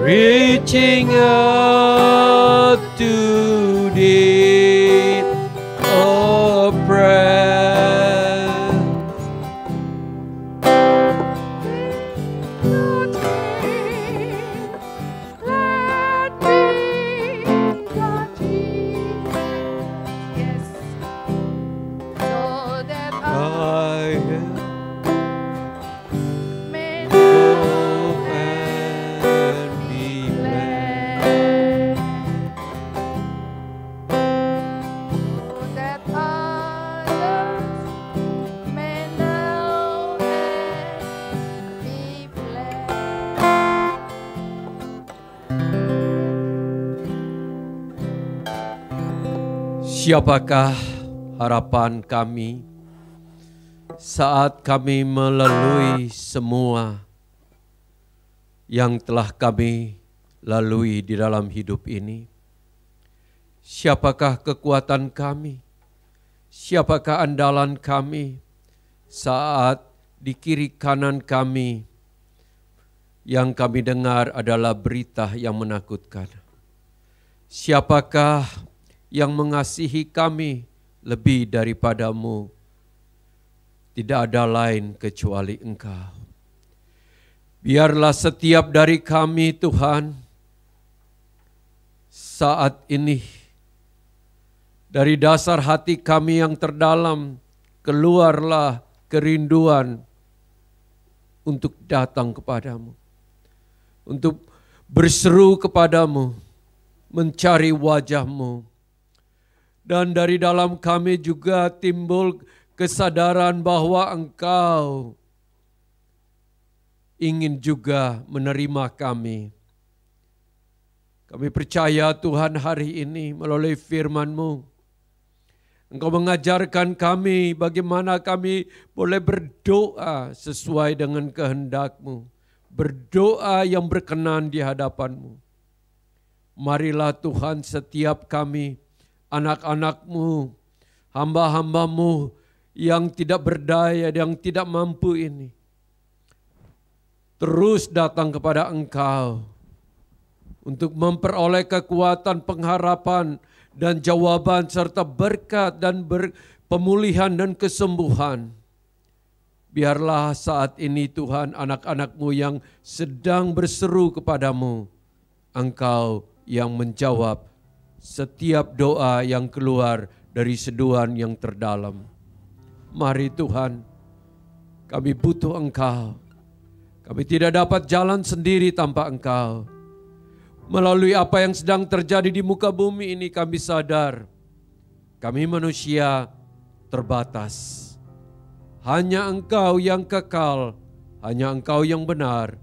Reaching out to the oppressed. Let me touch you. Yes. So that I may know and be blessed. So that others may know and be blessed. Siapakah harapan kami saat kami melalui semua yang telah kami lalui di dalam hidup ini. Siapakah kekuatan kami? Siapakah andalan kami saat di kiri kanan kami yang kami dengar adalah berita yang menakutkan? Siapakah yang mengasihi kami lebih daripadamu? Tidak ada lain kecuali Engkau. Biarlah setiap dari kami Tuhan saat ini dari dasar hati kami yang terdalam keluarlah kerinduan untuk datang kepadamu, untuk berseru kepadamu, mencari wajahmu. Dan dari dalam kami juga timbul kesadaran bahwa Engkau ingin juga menerima kami. Kami percaya Tuhan hari ini melalui firman-Mu, Engkau mengajarkan kami bagaimana kami boleh berdoa sesuai dengan kehendak-Mu. Berdoa yang berkenan di hadapan-Mu. Marilah Tuhan setiap kami, anak-anak-Mu, hamba-hamba-Mu yang tidak berdaya, yang tidak mampu ini, terus datang kepada Engkau untuk memperoleh kekuatan, pengharapan, dan jawaban serta berkat dan pemulihan dan kesembuhan. Biarlah saat ini Tuhan anak-anak-Mu yang sedang berseru kepadamu, Engkau yang menjawab setiap doa yang keluar dari seduhan yang terdalam. Mari Tuhan, kami butuh Engkau. Kami tidak dapat jalan sendiri tanpa Engkau. Melalui apa yang sedang terjadi di muka bumi ini kami sadar, kami manusia terbatas. Hanya Engkau yang kekal, hanya Engkau yang benar,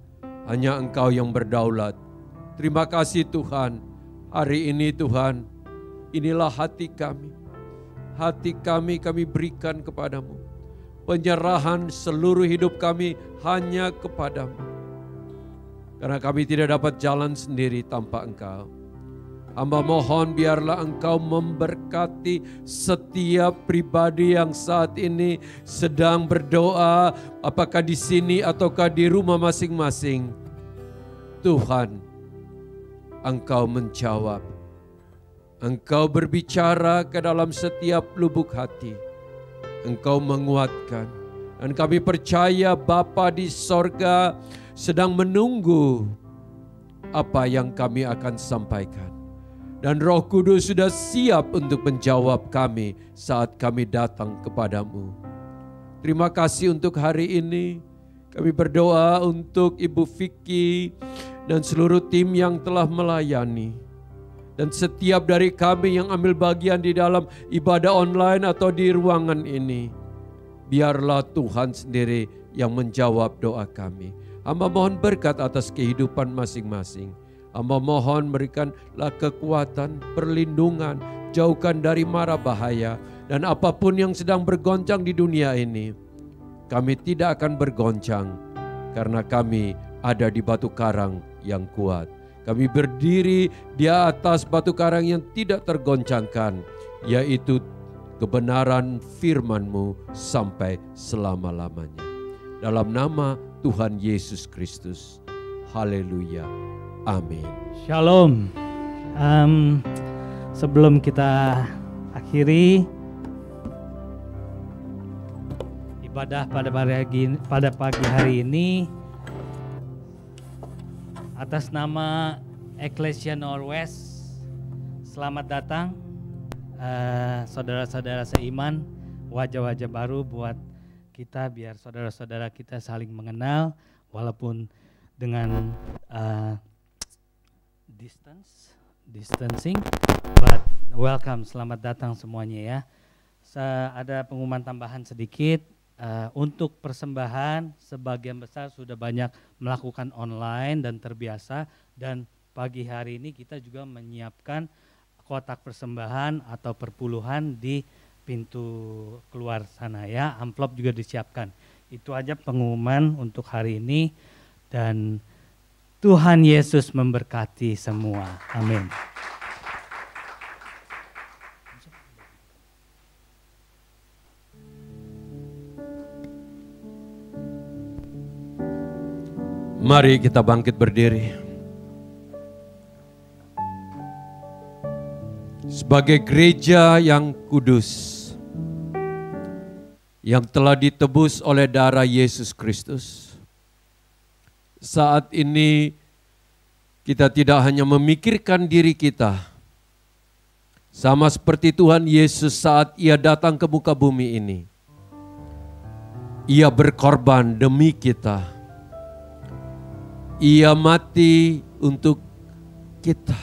hanya Engkau yang berdaulat. Terima kasih Tuhan, hari ini Tuhan, inilah hati kami. Hati kami berikan kepadamu. Penyerahan seluruh hidup kami hanya kepadamu. Karena kami tidak dapat jalan sendiri tanpa Engkau. Hamba mohon biarlah Engkau memberkati setiap pribadi yang saat ini sedang berdoa, apakah di sini ataukah di rumah masing-masing. Tuhan, Engkau menjawab. Engkau berbicara ke dalam setiap lubuk hati. Engkau menguatkan. Dan kami percaya Bapa di sorga sedang menunggu apa yang kami akan sampaikan. Dan Roh Kudus sudah siap untuk menjawab kami saat kami datang kepadamu. Terima kasih untuk hari ini. Kami berdoa untuk Ibu Vicky dan seluruh tim yang telah melayani. Dan setiap dari kami yang ambil bagian di dalam ibadah online atau di ruangan ini. Biarlah Tuhan sendiri yang menjawab doa kami. Hamba mohon berkat atas kehidupan masing-masing. Hamba mohon berikanlah kekuatan, perlindungan, jauhkan dari mara bahaya. Dan apapun yang sedang bergoncang di dunia ini, kami tidak akan bergoncang karena kami ada di batu karang yang kuat. Kami berdiri di atas batu karang yang tidak tergoncangkan, yaitu kebenaran firman-Mu sampai selama-lamanya. Dalam nama Tuhan Yesus Kristus. Haleluya. Amin. Shalom. Sebelum kita akhiri ibadah pada pagi hari ini, atas nama Ecclesia Northwest, selamat datang saudara-saudara seiman, wajah-wajah baru buat kita, biar saudara-saudara kita saling mengenal walaupun dengan distancing, but welcome, selamat datang semuanya ya. Ada pengumuman tambahan sedikit, untuk persembahan sebagian besar sudah banyak melakukan online dan terbiasa, dan pagi hari ini kita juga menyiapkan kotak persembahan atau perpuluhan di pintu keluar sana ya, amplop juga disiapkan. Itu aja pengumuman untuk hari ini, dan Tuhan Yesus memberkati semua. Amin. Mari kita bangkit berdiri. Sebagai gereja yang kudus, yang telah ditebus oleh darah Yesus Kristus. Saat ini kita tidak hanya memikirkan diri kita, sama seperti Tuhan Yesus saat Ia datang ke muka bumi ini. Ia berkorban demi kita. Ia mati untuk kita.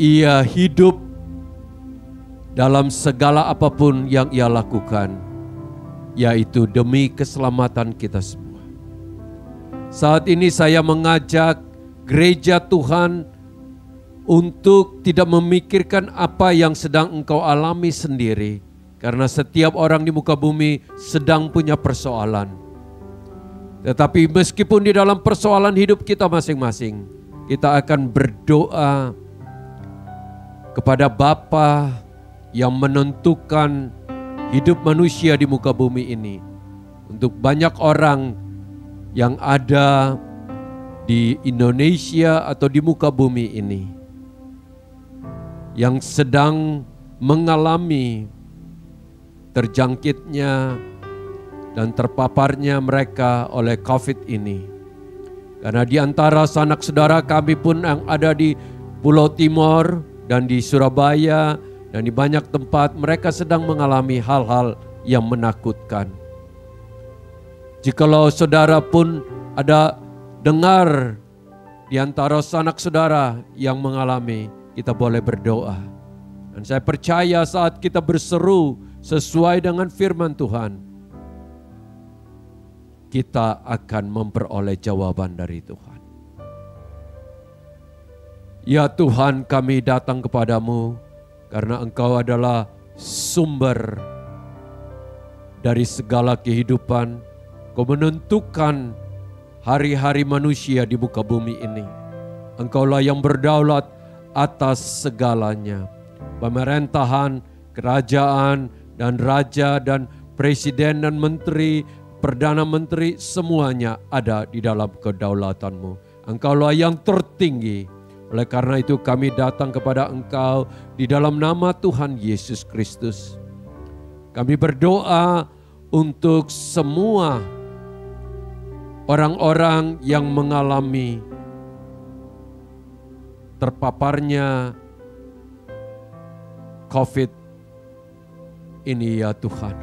Ia hidup dalam segala apapun yang Ia lakukan, yaitu demi keselamatan kita semua. Saat ini saya mengajak gereja Tuhan untuk tidak memikirkan apa yang sedang engkau alami sendiri, karena setiap orang di muka bumi sedang punya persoalan. Tetapi meskipun di dalam persoalan hidup kita masing-masing, kita akan berdoa kepada Bapa yang menentukan hidup manusia di muka bumi ini. Untuk banyak orang yang ada di Indonesia atau di muka bumi ini, yang sedang mengalami terjangkitnya dan terpaparnya mereka oleh COVID ini. Karena di antara sanak saudara kami pun yang ada di Pulau Timor dan di Surabaya dan di banyak tempat, mereka sedang mengalami hal-hal yang menakutkan. Jikalau saudara pun ada dengar di antara sanak saudara yang mengalami, kita boleh berdoa. Dan saya percaya saat kita berseru sesuai dengan firman Tuhan, kita akan memperoleh jawaban dari Tuhan. Ya Tuhan, kami datang kepadamu karena Engkau adalah sumber dari segala kehidupan. Kau menentukan hari-hari manusia di muka bumi ini. Engkaulah yang berdaulat atas segalanya. Pemerintahan, kerajaan, dan raja, dan presiden, dan menteri, Perdana Menteri, semuanya ada di dalam kedaulatanmu. Engkaulah yang tertinggi. Oleh karena itu kami datang kepada Engkau di dalam nama Tuhan Yesus Kristus. Kami berdoa untuk semua orang-orang yang mengalami terpaparnya COVID ini ya Tuhan.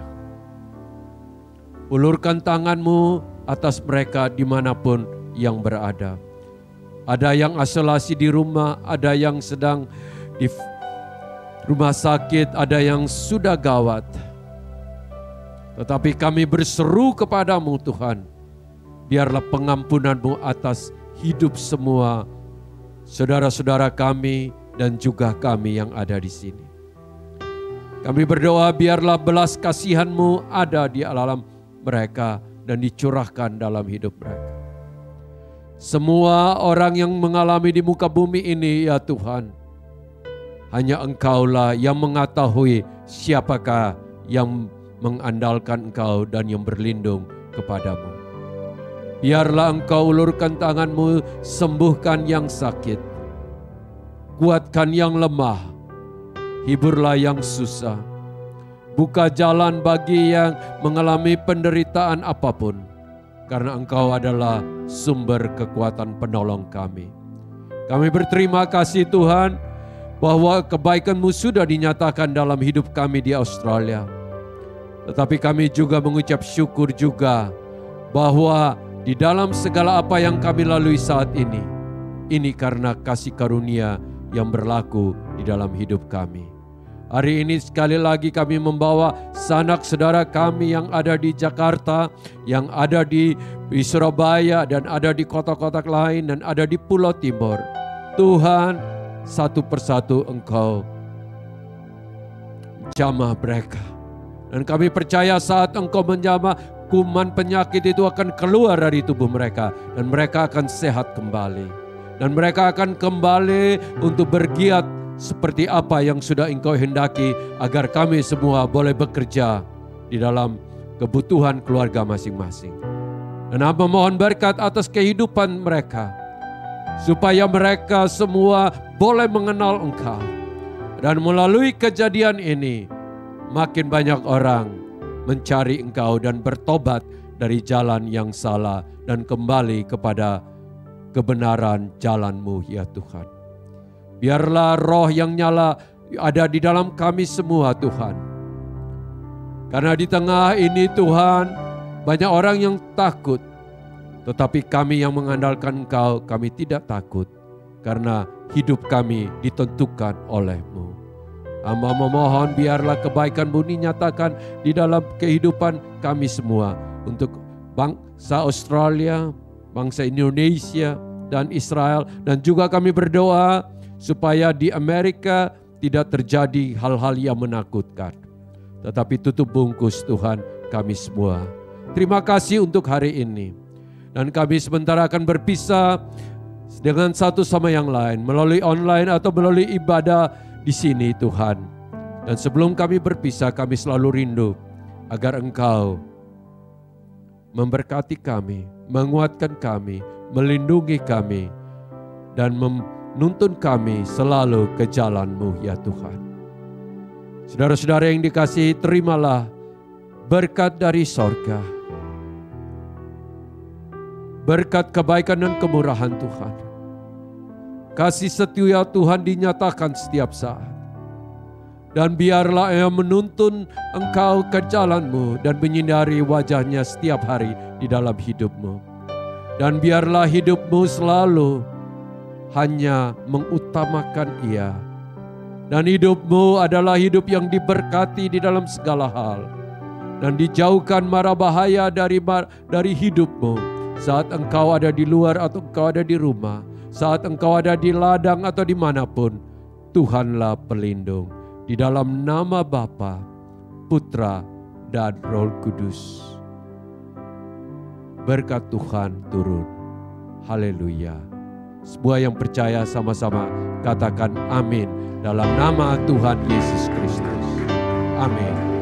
Ulurkan tangan-Mu atas mereka dimanapun yang berada. Ada yang isolasi di rumah, ada yang sedang di rumah sakit, ada yang sudah gawat. Tetapi kami berseru kepadamu Tuhan, biarlah pengampunan-Mu atas hidup semua saudara-saudara kami dan juga kami yang ada di sini. Kami berdoa biarlah belas kasihan-Mu ada di alam mereka dan dicurahkan dalam hidup mereka. Semua orang yang mengalami di muka bumi ini ya Tuhan, hanya Engkaulah yang mengetahui siapakah yang mengandalkan Engkau dan yang berlindung kepadamu. Biarlah Engkau ulurkan tangan-Mu, sembuhkan yang sakit, kuatkan yang lemah, hiburlah yang susah. Buka jalan bagi yang mengalami penderitaan apapun, karena Engkau adalah sumber kekuatan penolong kami. Kami berterima kasih Tuhan, bahwa kebaikan-Mu sudah dinyatakan dalam hidup kami di Australia. Tetapi kami juga mengucap syukur juga, bahwa di dalam segala apa yang kami lalui saat ini karena kasih karunia yang berlaku di dalam hidup kami. Hari ini sekali lagi kami membawa sanak saudara kami yang ada di Jakarta, yang ada di Surabaya, dan ada di kota-kota lain, dan ada di Pulau Timur. Tuhan, satu persatu Engkau jamah mereka. Dan kami percaya saat Engkau menjamah, kuman penyakit itu akan keluar dari tubuh mereka dan mereka akan sehat kembali. Dan mereka akan kembali untuk bergiat seperti apa yang sudah Engkau hendaki agar kami semua boleh bekerja di dalam kebutuhan keluarga masing-masing. Dan Hamba mohon berkat atas kehidupan mereka, supaya mereka semua boleh mengenal Engkau. Dan melalui kejadian ini, makin banyak orang mencari Engkau dan bertobat dari jalan yang salah dan kembali kepada kebenaran jalan-Mu ya Tuhan. Biarlah roh yang nyala ada di dalam kami semua Tuhan. Karena di tengah ini Tuhan, banyak orang yang takut. Tetapi kami yang mengandalkan Engkau, kami tidak takut. Karena hidup kami ditentukan oleh-Mu. Hamba memohon biarlah kebaikan-Mu dinyatakan di dalam kehidupan kami semua. Untuk bangsa Australia, bangsa Indonesia dan Israel. Dan juga kami berdoa supaya di Amerika tidak terjadi hal-hal yang menakutkan. Tetapi tutup bungkus Tuhan kami semua. Terima kasih untuk hari ini. Dan kami sebentar akan berpisah dengan satu sama yang lain. Melalui online atau melalui ibadah di sini Tuhan. Dan sebelum kami berpisah kami selalu rindu agar Engkau memberkati kami, menguatkan kami, melindungi kami, dan menuntun kami selalu ke jalan-Mu ya Tuhan. Saudara-saudara yang dikasihi, terimalah berkat dari sorga, berkat kebaikan dan kemurahan Tuhan. Kasih setia Tuhan dinyatakan setiap saat. Dan biarlah Ia menuntun engkau ke jalan-Mu dan menyinari wajah-Nya setiap hari di dalam hidup-Mu. Dan biarlah hidup-Mu selalu hanya mengutamakan Ia. Dan hidup-Mu adalah hidup yang diberkati di dalam segala hal. Dan dijauhkan mara bahaya dari hidup-Mu. Saat engkau ada di luar atau engkau ada di rumah. Saat engkau ada di ladang atau dimanapun. Tuhanlah pelindung. Di dalam nama Bapa, Putra, dan Roh Kudus. Berkat Tuhan turun. Haleluya. Semua yang percaya sama-sama katakan amin. Dalam nama Tuhan Yesus Kristus. Amin.